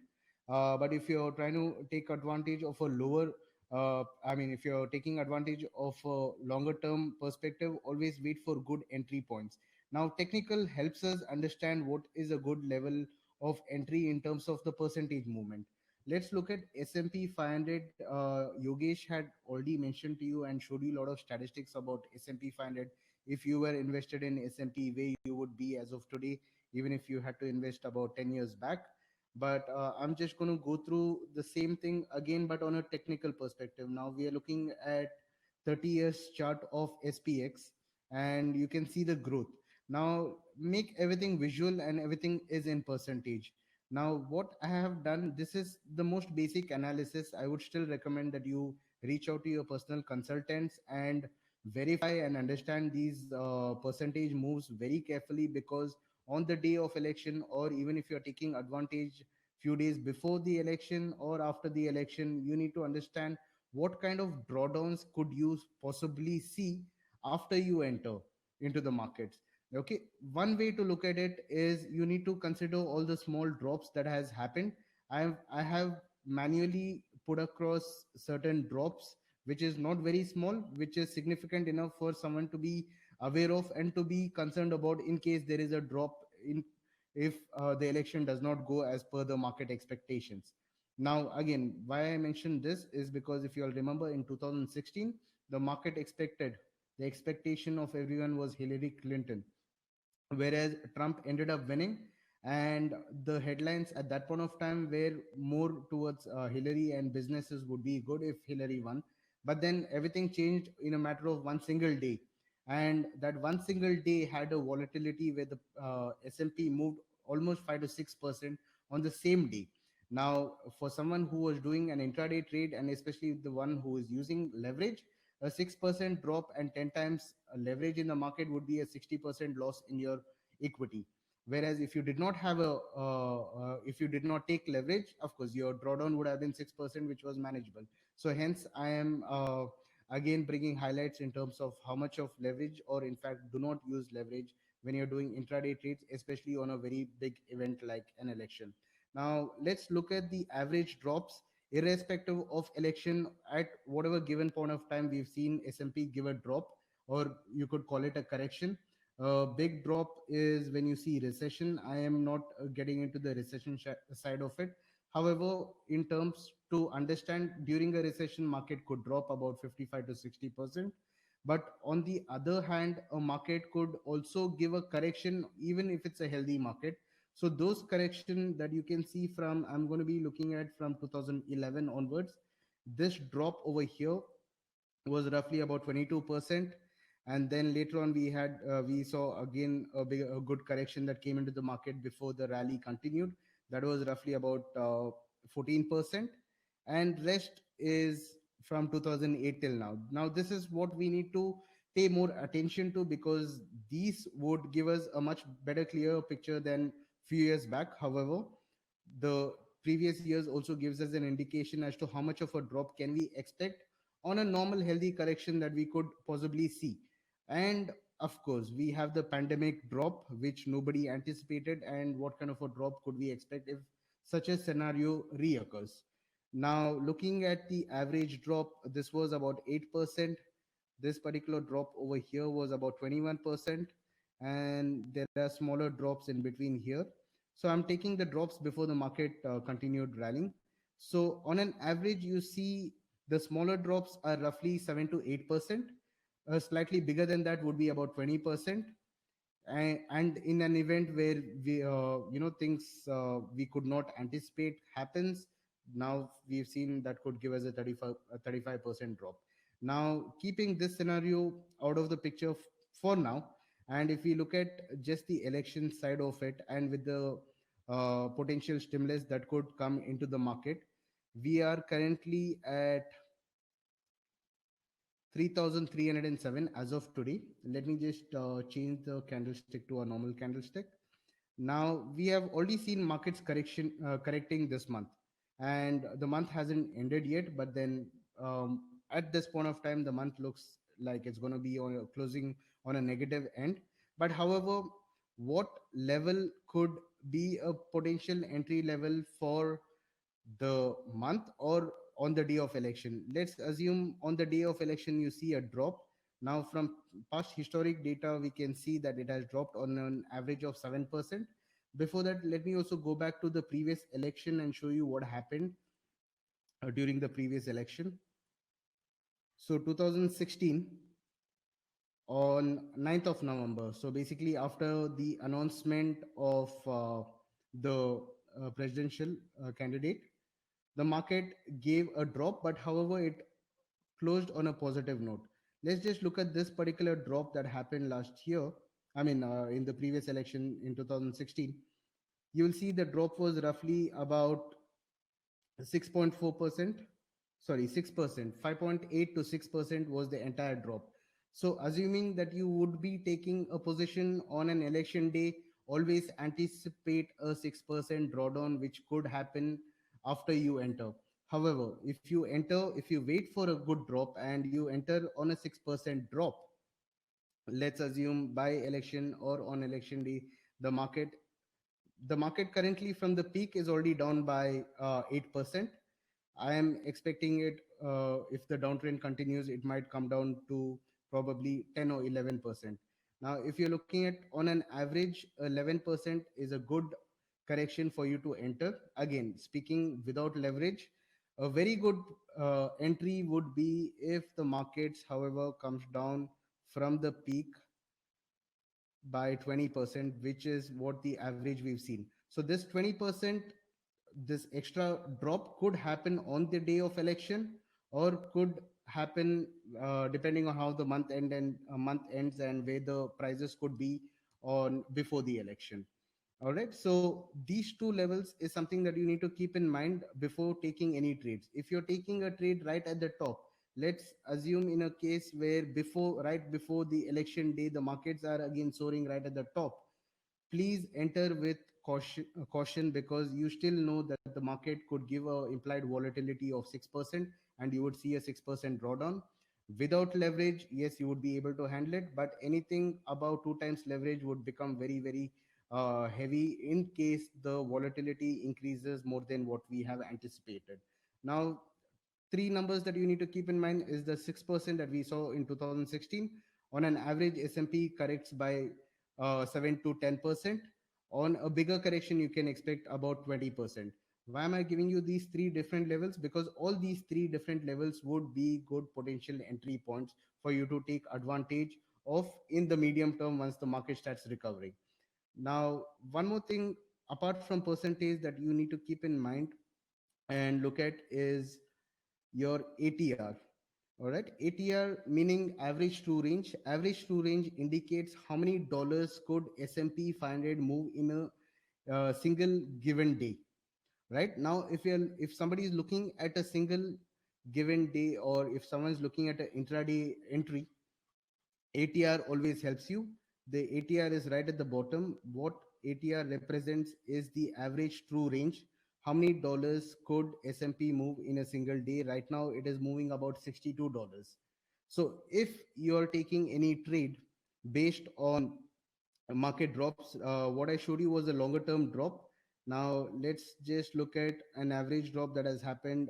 B: But if you're trying to take advantage of a lower, if you're taking advantage of a longer term perspective, always wait for good entry points. Now, technical helps us understand what is a good level of entry in terms of the percentage movement. Let's look at S&P 500. Yogesh had already mentioned to you and showed you a lot of statistics about S&P 500. If you were invested in S&P, where you would be as of today, even if you had to invest about 10 years back. But I'm just going to go through the same thing again, but on a technical perspective. Now we are looking at 30 years chart of SPX, and you can see the growth. Now make everything visual and everything is in percentage. Now what I have done, this is the most basic analysis. I would still recommend that you reach out to your personal consultants and verify and understand these percentage moves very carefully, because on the day of election, or even if you're taking advantage few days before the election or after the election, you need to understand what kind of drawdowns could you possibly see after you enter into the markets. Okay, one way to look at it is you need to consider all the small drops that has happened. I have manually put across certain drops which is not very small, which is significant enough for someone to be aware of and to be concerned about in case there is a drop in, if the election does not go as per the market expectations. Now, again, why I mentioned this is because if you all remember, in 2016, the market expected, the expectation of everyone was Hillary Clinton, whereas Trump ended up winning. And the headlines at that point of time were more towards Hillary, and businesses would be good if Hillary won. But then everything changed in a matter of one single day, and that one single day had a volatility where the S&P moved almost 5 to 6% on the same day. Now, for someone who was doing an intraday trade, and especially the one who is using leverage, A 6% drop and 10 times leverage in the market would be a 60% loss in your equity. Whereas if you did not have if you did not take leverage, of course your drawdown would have been 6%, which was manageable. So hence I am again bringing highlights in terms of how much of leverage, or in fact do not use leverage when you're doing intraday trades, especially on a very big event like an election. Now let's look at the average drops irrespective of election. At whatever given point of time, we've seen S&P give a drop, or you could call it a correction. Big drop is when you see recession. I am not getting into the recession side of it. However, in terms to understand, during a recession, market could drop about 55 to 60%. But on the other hand, a market could also give a correction even if it's a healthy market. So those correction that you can see from, I'm going to be looking at from 2011 onwards, this drop over here was roughly about 22%. And then later on we saw again a good correction that came into the market before the rally continued. That was roughly about 14%. And rest is from 2008 till now. Now this is what we need to pay more attention to, because these would give us a much better clear picture than few years back. However, the previous years also gives us an indication as to how much of a drop can we expect on a normal healthy correction that we could possibly see. And of course we have the pandemic drop, which nobody anticipated, and what kind of a drop could we expect if such a scenario reoccurs. Now looking at the average drop, this was about 8%. This particular drop over here was about 21%, and there are smaller drops in between here. So I'm taking the drops before the market continued rallying. So on an average, you see the smaller drops are roughly 7 to 8%. Slightly bigger than that would be about 20%. And in an event where we things we could not anticipate happens, now we've seen that could give us a 35% drop. Now keeping this scenario out of the picture for now, and if we look at just the election side of it, and with the potential stimulus that could come into the market, we are currently at 3,307 as of today. Let me just change the candlestick to a normal candlestick. Now we have already seen markets correcting this month, and the month hasn't ended yet. But then at this point of time, the month looks like it's going to be on closing on a negative end. But however, what level could be a potential entry level for the month or on the day of election? Let's assume on the day of election you see a drop. Now from past historic data we can see that it has dropped on an average of 7%. Before that, let me also go back to the previous election and show you what happened during the previous election. So 2016, on 9th of November, so basically after the announcement of the presidential candidate, the market gave a drop, but however it closed on a positive note. Let's just look at this particular drop that happened last year. I mean, in the previous election in 2016, you will see the drop was roughly about 6.4%. Sorry, 6%. 5.8 to 6% was the entire drop. So assuming that you would be taking a position on an election day, always anticipate a 6% drawdown, which could happen after you enter. However, if you wait for a good drop and you enter on a 6% drop, let's assume by election or on election day, the market the market currently from the peak is already down by 8%. I am expecting it, if the downtrend continues, it might come down to probably 10 or 11%. Now, if you're looking at on an average, 11% is a good correction for you to enter. Again, speaking without leverage, a very good entry would be if the markets, however, comes down from the peak by 20%, which is what the average we've seen. So this 20%, this extra drop could happen on the day of election, or could happen depending on how the month ends and where the prices could be on before the election. All right, so these two levels is something that you need to keep in mind before taking any trades. If you're taking a trade right at the top, let's assume in a case where right before the election day, the markets are again soaring right at the top. Please enter with caution, because you still know that the market could give a implied volatility of 6%, and you would see a 6% drawdown. Without leverage, yes, you would be able to handle it, but anything above two times leverage would become very, very heavy in case the volatility increases more than what we have anticipated. Now, three numbers that you need to keep in mind is the 6% that we saw in 2016. On an average, S&P corrects by 7 to 10%. On a bigger correction, you can expect about 20%. Why am I giving you these three different levels? Because all these three different levels would be good potential entry points for you to take advantage of in the medium term once the market starts recovering. Now, one more thing apart from percentage that you need to keep in mind and look at is your ATR. All right, ATR meaning average true range. Average true range indicates how many dollars could S&P 500 move in a single given day. Right now, if somebody is looking at a single given day, or if someone is looking at an intraday entry, ATR always helps you. The ATR is right at the bottom. What ATR represents is the average true range. How many dollars could S&P move in a single day? Right now, it is moving about $62. So if you are taking any trade based on market drops, what I showed you was a longer term drop. Now let's just look at an average drop that has happened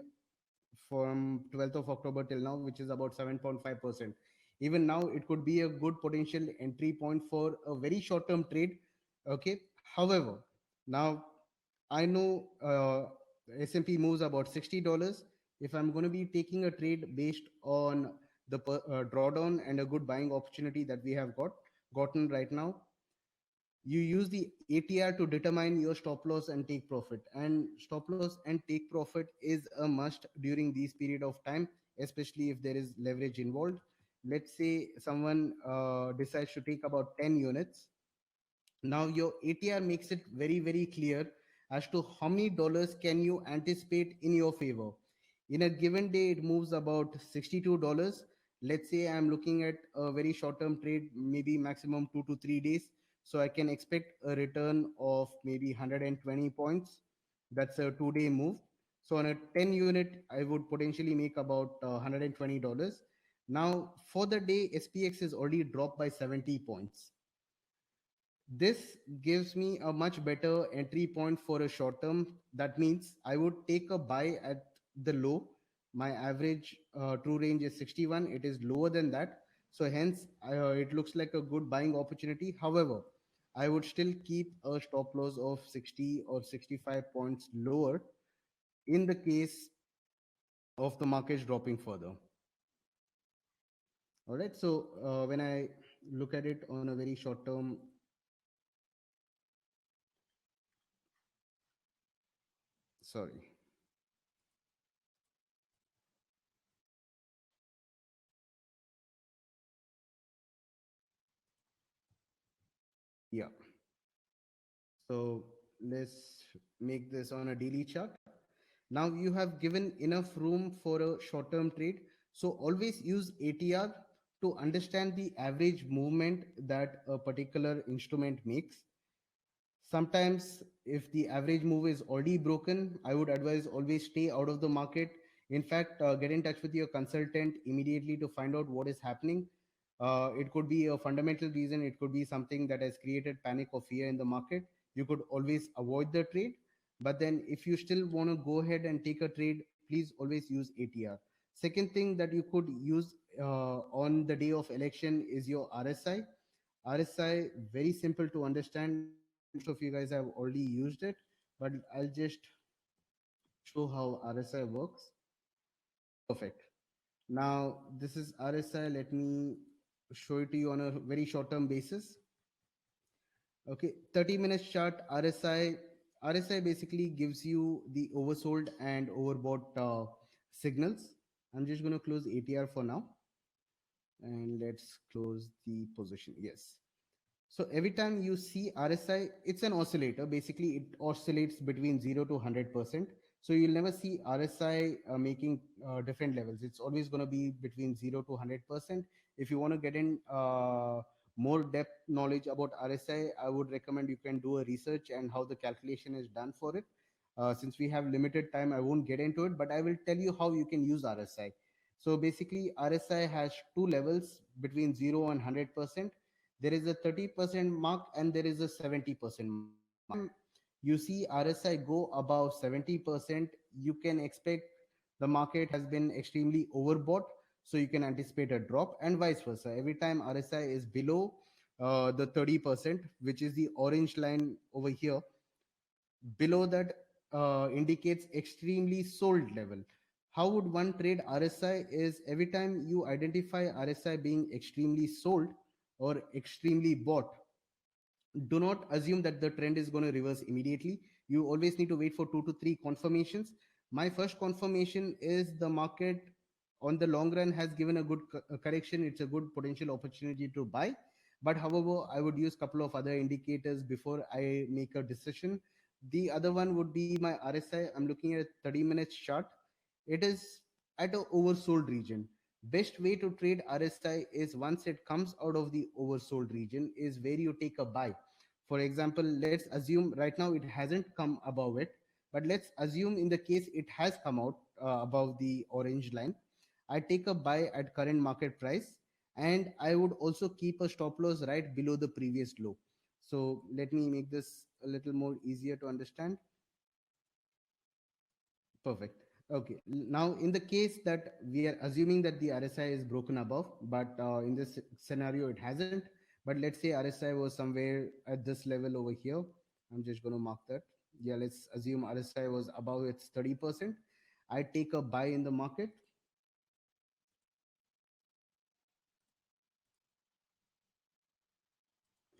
B: from 12th of October till now, which is about 7.5%. Even now, it could be a good potential entry point for a very short term trade. Okay. However, now I know S&P moves about $60. If I'm going to be taking a trade based on the drawdown and a good buying opportunity that we have gotten right now, you use the ATR to determine your stop loss and take profit. And stop loss and take profit is a must during this period of time, especially if there is leverage involved. Let's say someone decides to take about 10 units. Now your ATR makes it very, very clear as to how many dollars can you anticipate in your favor. In a given day, it moves about $62. Let's say I'm looking at a very short term trade, maybe maximum 2 to 3 days. So I can expect a return of maybe 120 points. That's a 2 day move. So on a 10 unit, I would potentially make about $120. Now for the day, SPX is already dropped by 70 points. This gives me a much better entry point for a short term. That means I would take a buy at the low. My average true range is 61. It is lower than that. So hence, it looks like a good buying opportunity. However, I would still keep a stop loss of 60 or 65 points lower in the case of the markets dropping further. All right. So when I look at it on a very short term, sorry. Yeah. So let's make this on a daily chart. Now you have given enough room for a short term trade. So always use ATR to understand the average movement that a particular instrument makes. Sometimes, if the average move is already broken, I would advise always stay out of the market. In fact, get in touch with your consultant immediately to find out what is happening. It could be a fundamental reason, it could be something that has created panic or fear in the market. You could always avoid the trade. But then, if you still want to go ahead and take a trade, please always use ATR. Second thing that you could use on the day of election is your RSI. RSI, very simple to understand. Most of you guys have already used it, but I'll just show how RSI works. Perfect. Now, this is RSI. Let me show it to you on a very short term basis. Okay, 30 minutes chart RSI. RSI basically gives you the oversold and overbought signals. I'm just going to close ATR for now, and let's close the position. Yes. So every time you see RSI, it's an oscillator. Basically, it oscillates between 0 to 100%. So you'll never see RSI making different levels. It's always going to be between 0 to 100%. If you want to get in more depth knowledge about RSI, I would recommend you can do a research and how the calculation is done for it. Since we have limited time, I won't get into it, but I will tell you how you can use RSI. So basically, RSI has two levels between 0 and 100%. There is a 30% mark and there is a 70% mark. Anytime you see RSI go above 70%, you can expect the market has been extremely overbought. So you can anticipate a drop, and vice versa. Every time RSI is below the 30%, which is the orange line over here, below that indicates extremely sold level. How would one trade RSI? Is every time you identify RSI being extremely sold or extremely bought, do not assume that the trend is going to reverse immediately. You always need to wait for 2 to 3 confirmations. My first confirmation is the market on the long run has given a good correction. It's a good potential opportunity to buy. But however, I would use a couple of other indicators before I make a decision. The other one would be my RSI. I'm looking at 30 minutes chart. It is at a oversold region. Best way to trade RSI is once it comes out of the oversold region is where you take a buy. For example, let's assume right now it hasn't come above it, but let's assume in the case it has come out above the orange line. I take a buy at current market price, and I would also keep a stop loss right below the previous low. So let me make this a little more easier to understand. Perfect. Okay. Now, in the case that we are assuming that the RSI is broken above, but in this scenario it hasn't. But let's say RSI was somewhere at this level over here. I'm just going to mark that. Yeah, let's assume RSI was above its 30%. I take a buy in the market.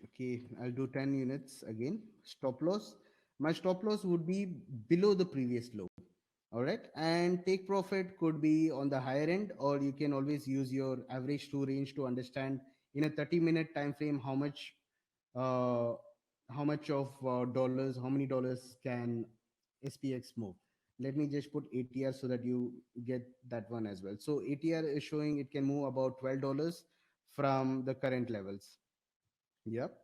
B: Okay, I'll do 10 units again. Stop loss. My stop loss would be below the previous low. All right. And take profit could be on the higher end, or you can always use your average true range to understand in a 30-minute time frame uh, how much of dollars, how many dollars can SPX move. Let me just put ATR so that you get that one as well. So ATR is showing it can move about $12 from the current levels. Yep.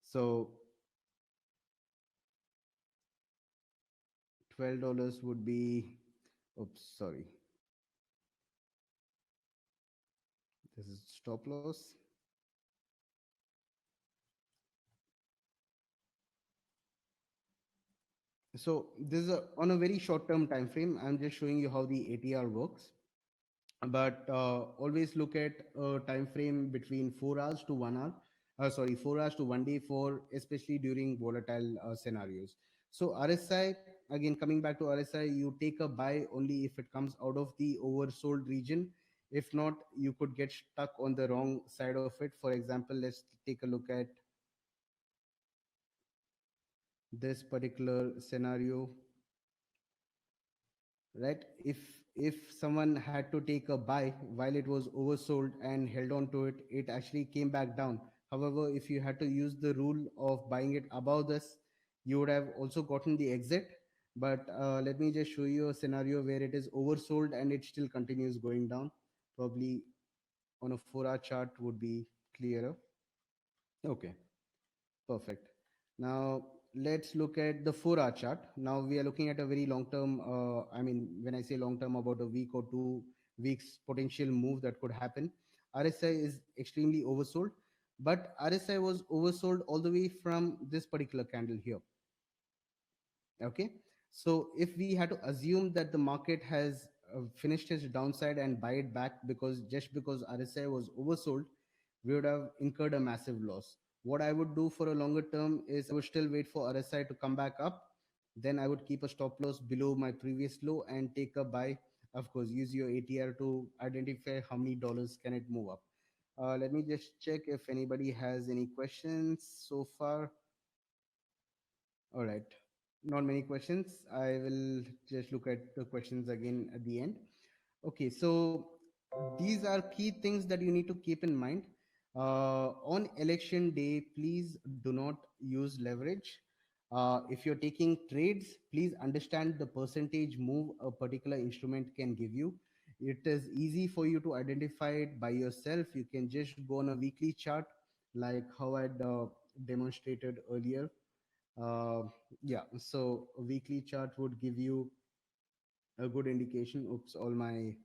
B: So $12 would be, oops, sorry, this is stop loss. So this is on a very short term time frame. I'm just showing you how the ATR works. But always look at a time frame between 4 hours to 1 hour. Sorry, 4 hours to 1 day for especially during volatile scenarios. So RSI, again coming back to RSI, you take a buy only if it comes out of the oversold region. If not, you could get stuck on the wrong side of it. For example, let's take a look at this particular scenario. Right, if someone had to take a buy while it was oversold and held on to it, it actually came back down. However, if you had to use the rule of buying it above this, you would have also gotten the exit. But let me just show you a scenario where it is oversold and it still continues going down. Probably on a 4-hour chart would be clearer. Okay. Perfect. Now let's look at the 4-hour chart. Now we are looking at a very long term. I mean, when I say long term, about a week or 2 weeks potential move that could happen. RSI is extremely oversold, but RSI was oversold all the way from this particular candle here. Okay. So if we had to assume that the market has finished its downside and buy it back because just because RSI was oversold, we would have incurred a massive loss. What I would do for a longer term is I would still wait for RSI to come back up. Then I would keep a stop loss below my previous low and take a buy. Of course, use your ATR to identify how many dollars can it move up. Let me just check if anybody has any questions so far. All right. Not many questions. I will just look at the questions again at the end. Okay, so these are key things that you need to keep in mind. On election day, please do not use leverage. If you're taking trades, please understand the percentage move a particular instrument can give you. It is easy for you to identify it by yourself. You can just go on a weekly chart, like how I'd demonstrated earlier. Uh, yeah, so a weekly chart would give you a good indication. Oops, all my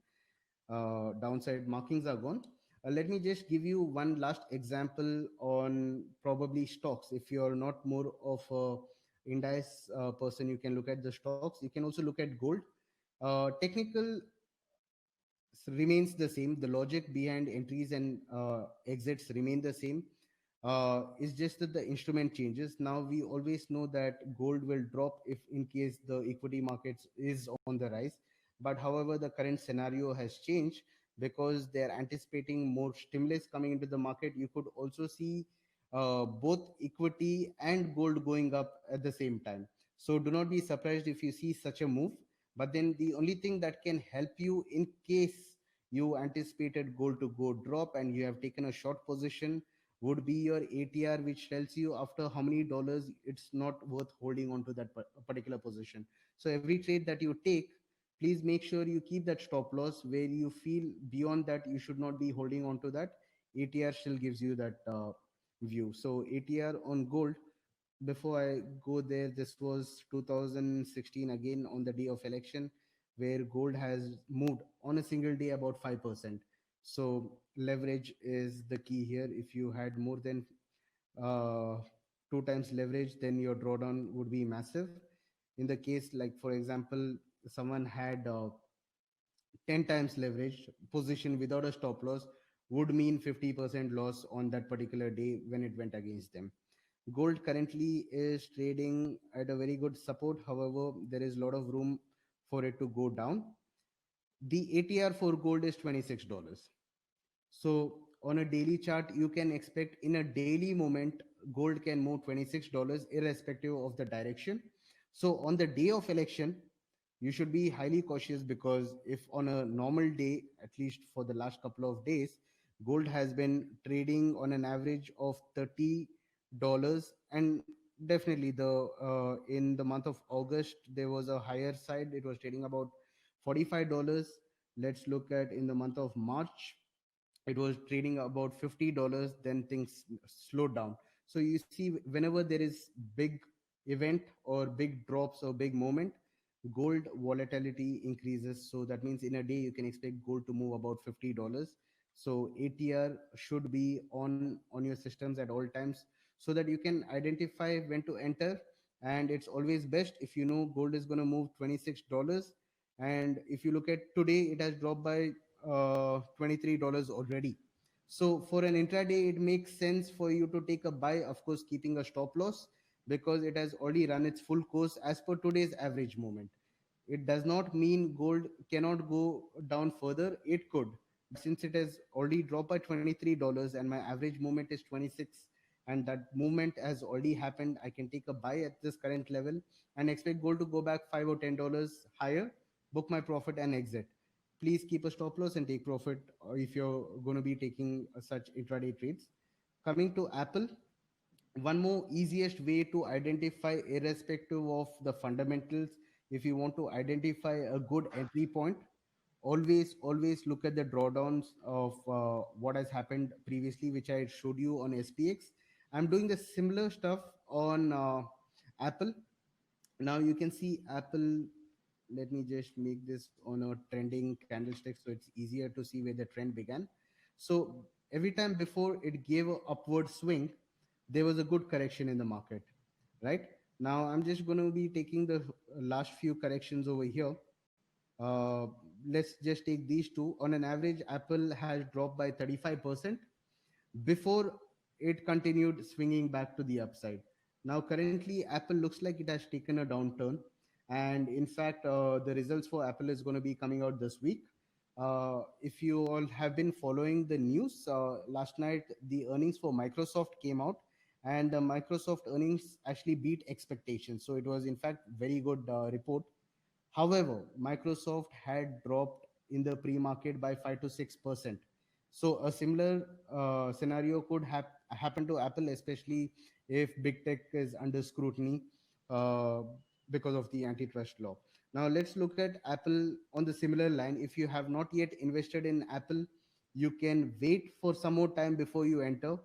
B: downside markings are gone. Let me just give you one last example on probably stocks. If you're not more of a indice person, you can look at the stocks. You can also look at gold. Technical remains the same. The logic behind entries and exits remain the same. It's just that the instrument changes. Now we always know that gold will drop if in case the equity markets is on the rise. But however, the current scenario has changed because they're anticipating more stimulus coming into the market. You could also see both equity and gold going up at the same time. So do not be surprised if you see such a move. But then the only thing that can help you in case you anticipated gold to go drop and you have taken a short position would be your ATR, which tells you after how many dollars it's not worth holding on to that particular position. So every trade that you take, please make sure you keep that stop loss where you feel beyond that you should not be holding on to that. ATR still gives you that view. So ATR on gold, before I go there, this was 2016 again on the day of election, where gold has moved on a single day about 5%. So leverage is the key here. If you had more than uh, two times leverage, then your drawdown would be massive. In the case, like for example, someone had 10 times leverage position without a stop loss would mean 50% loss on that particular day when it went against them. Gold currently is trading at a very good support. However, there is a lot of room for it to go down. The ATR for gold is $26. So on a daily chart, you can expect in a daily moment, gold can move $26 irrespective of the direction. So on the day of election, you should be highly cautious because if on a normal day, at least for the last couple of days, gold has been trading on an average of $30, and definitely the in the month of August there was a higher side. It was trading about $45. Let's look at in the month of March, it was trading about $50. Then things slowed down. So you see, whenever there is big event or big drops or big moment, gold volatility increases. So that means in a day you can expect gold to move about $50. So ATR should be on your systems at all times so that you can identify when to enter. And it's always best if you know gold is going to move $26. And if you look at today, it has dropped by $23 already. So for an intraday, it makes sense for you to take a buy, of course, keeping a stop loss because it has already run its full course as per today's average movement. It does not mean gold cannot go down further. It could, but since it has already dropped by $23 and my average movement is 26, and that movement has already happened, I can take a buy at this current level and expect gold to go back $5 or $10 higher, book my profit and exit. Please keep a stop loss and take profit if you're going to be taking such intraday trades. Coming to Apple, one more easiest way to identify irrespective of the fundamentals, if you want to identify a good entry point, always look at the drawdowns of what has happened previously, which I showed you on SPX. I'm doing the similar stuff on Apple. Now you can see Apple. Let me just make this on a trending candlestick so it's easier to see where the trend began. So every time before it gave a upward swing, there was a good correction in the market, right? Now I'm just going to be taking the last few corrections over here. uh, let's just take these two. On an average, Apple has dropped by 35% before it continued swinging back to the upside. Now, currently, Apple looks like it has taken a downturn. And in fact, the results for Apple is going to be coming out this week. If you all have been following the news, last night the earnings for Microsoft came out, and the Microsoft earnings actually beat expectations. So it was, in fact, very good report. However, Microsoft had dropped in the pre-market by 5 to 6%. So a similar scenario could happen to Apple, especially if big tech is under scrutiny. uh, because of the antitrust law. Now let's look at Apple on the similar line. If you have not yet invested in Apple, you can wait for some more time before you enter.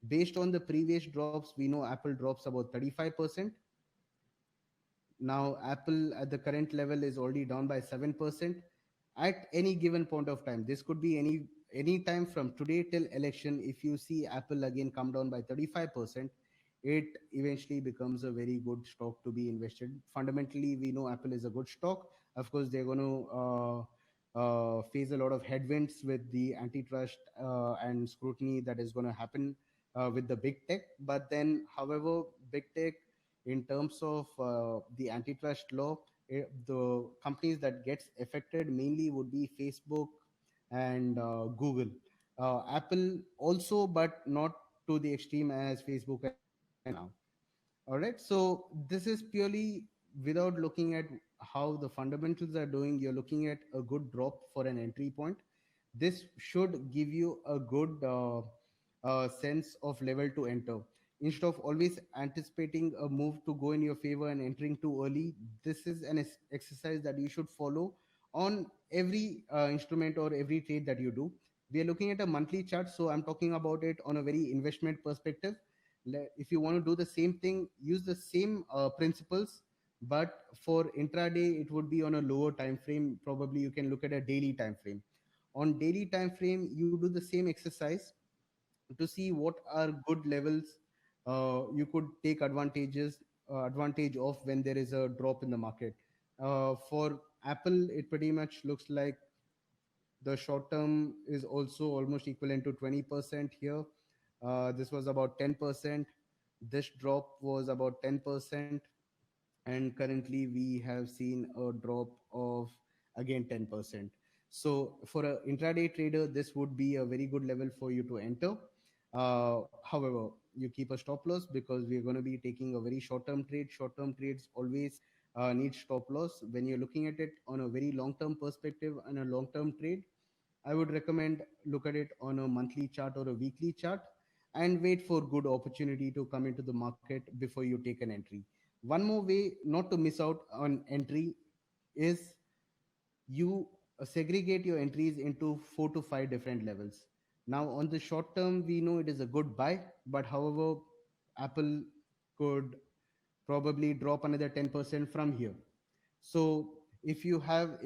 B: Based on the previous drops, we know Apple drops about 35%. Now Apple at the current level is already down by 7%. At any given point of time, this could be any time from today till election, if you see Apple again come down by 35%, it eventually becomes a very good stock to be invested. Fundamentally, we know Apple is a good stock. Of course, they're going to face a lot of headwinds with the antitrust and scrutiny that is going to happen with the big tech. But then, however, big tech in terms of the antitrust law, the companies that gets affected mainly would be Facebook and Google. Apple also, but not to the extreme as Facebook and Google are now. All right. So this is purely without looking at how the fundamentals are doing. You're looking at a good drop for an entry point. This should give you a good sense of level to enter. Instead of always anticipating a move to go in your favor and entering too early, this is an exercise that you should follow on every instrument or every trade that you do. We are looking at a monthly chart, so I'm talking about it on a very investment perspective. If you want to do the same thing, use the same principles, but for intraday it would be on a lower time frame. Probably you can look at a daily time frame. On daily time frame, you do the same exercise to see what are good levels you could take advantage of when there is a drop in the market. For Apple, it pretty much looks like the short term is also almost equivalent to 20% here. This was about 10%. This drop was about 10%. And currently we have seen a drop of again 10%. So for an intraday trader, this would be a very good level for you to enter. However, you keep a stop loss because we're going to be taking a very short term trade. Short term trades always need stop loss. When you're looking at it on a very long term perspective and a long term trade, I would recommend look at it on a monthly chart or a weekly chart and wait for good opportunity to come into the market before you take an entry. One more way not to miss out on entry is you segregate your entries into 4 to 5 different levels. Now, on the short term, we know it is a good buy, but however, Apple could probably drop another 10% from here. So if you have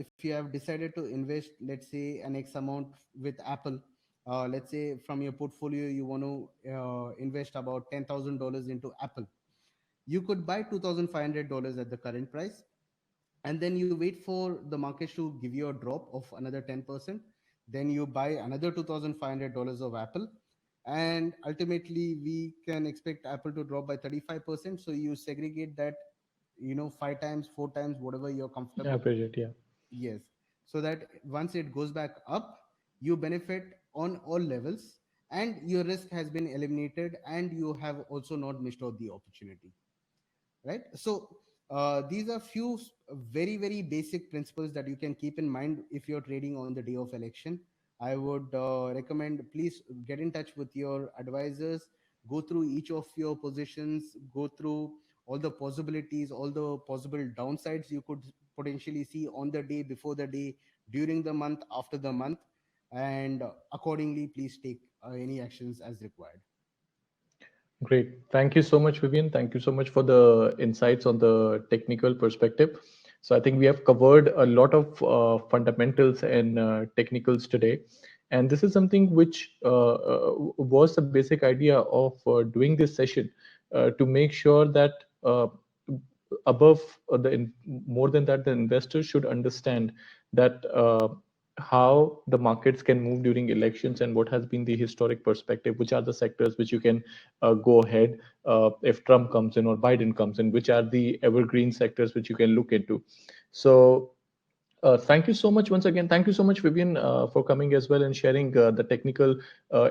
B: decided to invest, let's say an X amount with Apple, let's say from your portfolio you want to invest about $10,000 into Apple, you could buy $2,500 at the current price, and then you wait for the market to give you a drop of another 10%. Then you buy another $2,500 of Apple, and ultimately we can expect Apple to drop by 35%. So you segregate that, 5 times, 4 times, whatever you're comfortable.
A: Average it, yeah.
B: Yes. So that once it goes back up, you benefit on all levels, and your risk has been eliminated, and you have also not missed out the opportunity, right? So these are few very very basic principles that you can keep in mind if you're trading on the day of election. I would recommend, please get in touch with your advisors, go through each of your positions, go through all the possibilities, all the possible downsides you could potentially see on the day, before the day, during the month, after the month, and accordingly please take any actions as required.
A: Great. Thank you so much, Vivian. Thank you so much for the insights on the technical perspective. So I think we have covered a lot of fundamentals and technicals today. And this is something which was the basic idea of doing this session, to make sure that above more than that, the investors should understand that how the markets can move during elections and what has been the historic perspective, which are the sectors which you can go ahead if Trump comes in or Biden comes in, which are the evergreen sectors which you can look into. So thank you so much once again. Thank you so much, Vivian, for coming as well and sharing the technical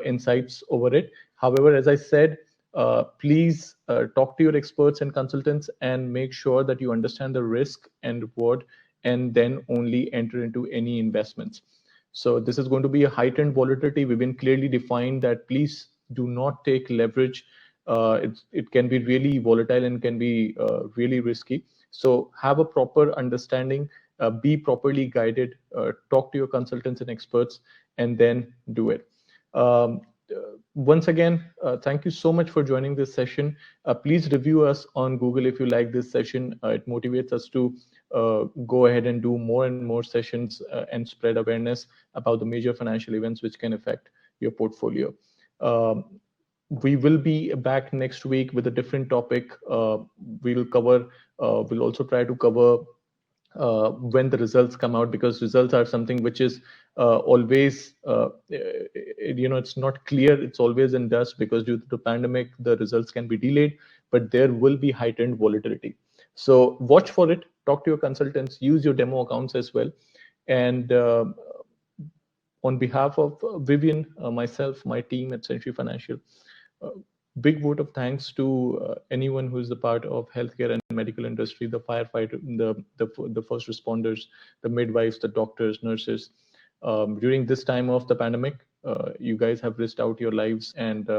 A: insights over it. However, as I said, please talk to your experts and consultants and make sure that you understand the risk and reward, and then only enter into any investments. So this is going to be a heightened volatility. We've been clearly defined that please do not take leverage it can be really volatile and can be really risky. So have a proper understanding, be properly guided, talk to your consultants and experts, and then do it. Um, Once again, thank you so much for joining this session. Please review us on Google if you like this session. It motivates us to go ahead and do more and more sessions and spread awareness about the major financial events which can affect your portfolio. Um, we will be back next week with a different topic. We'll also try to cover when the results come out, because results are something which is always it's not clear, it's always in dust, because due to the pandemic the results can be delayed, but there will be heightened volatility. So watch for it, talk to your consultants, use your demo accounts as well. And on behalf of Vivian, myself, my team at Century Financial, uh, big vote of thanks to anyone who is a part of healthcare and medical industry, the firefighter, the first responders, the midwives, the doctors, nurses. During this time of the pandemic, you guys have risked out your lives, and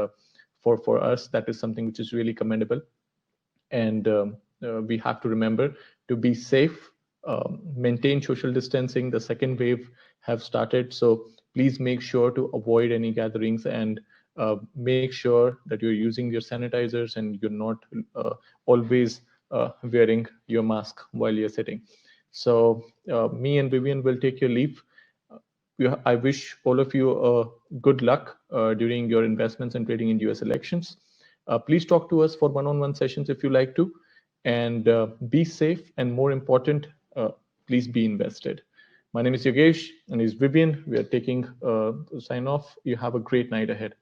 A: for us, that is something which is really commendable. And we have to remember to be safe, maintain social distancing. The second wave have started, so please make sure to avoid any gatherings, and make sure that you're using your sanitizers and you're not always wearing your mask while you're sitting. So me and Vivian will take your leave. I wish all of you good luck during your investments and trading in US elections. Please talk to us for one-on-one sessions if you like to, and be safe. And more important, please be invested. My name is Yogesh, and he's Vivian. We are taking sign off. You have a great night ahead.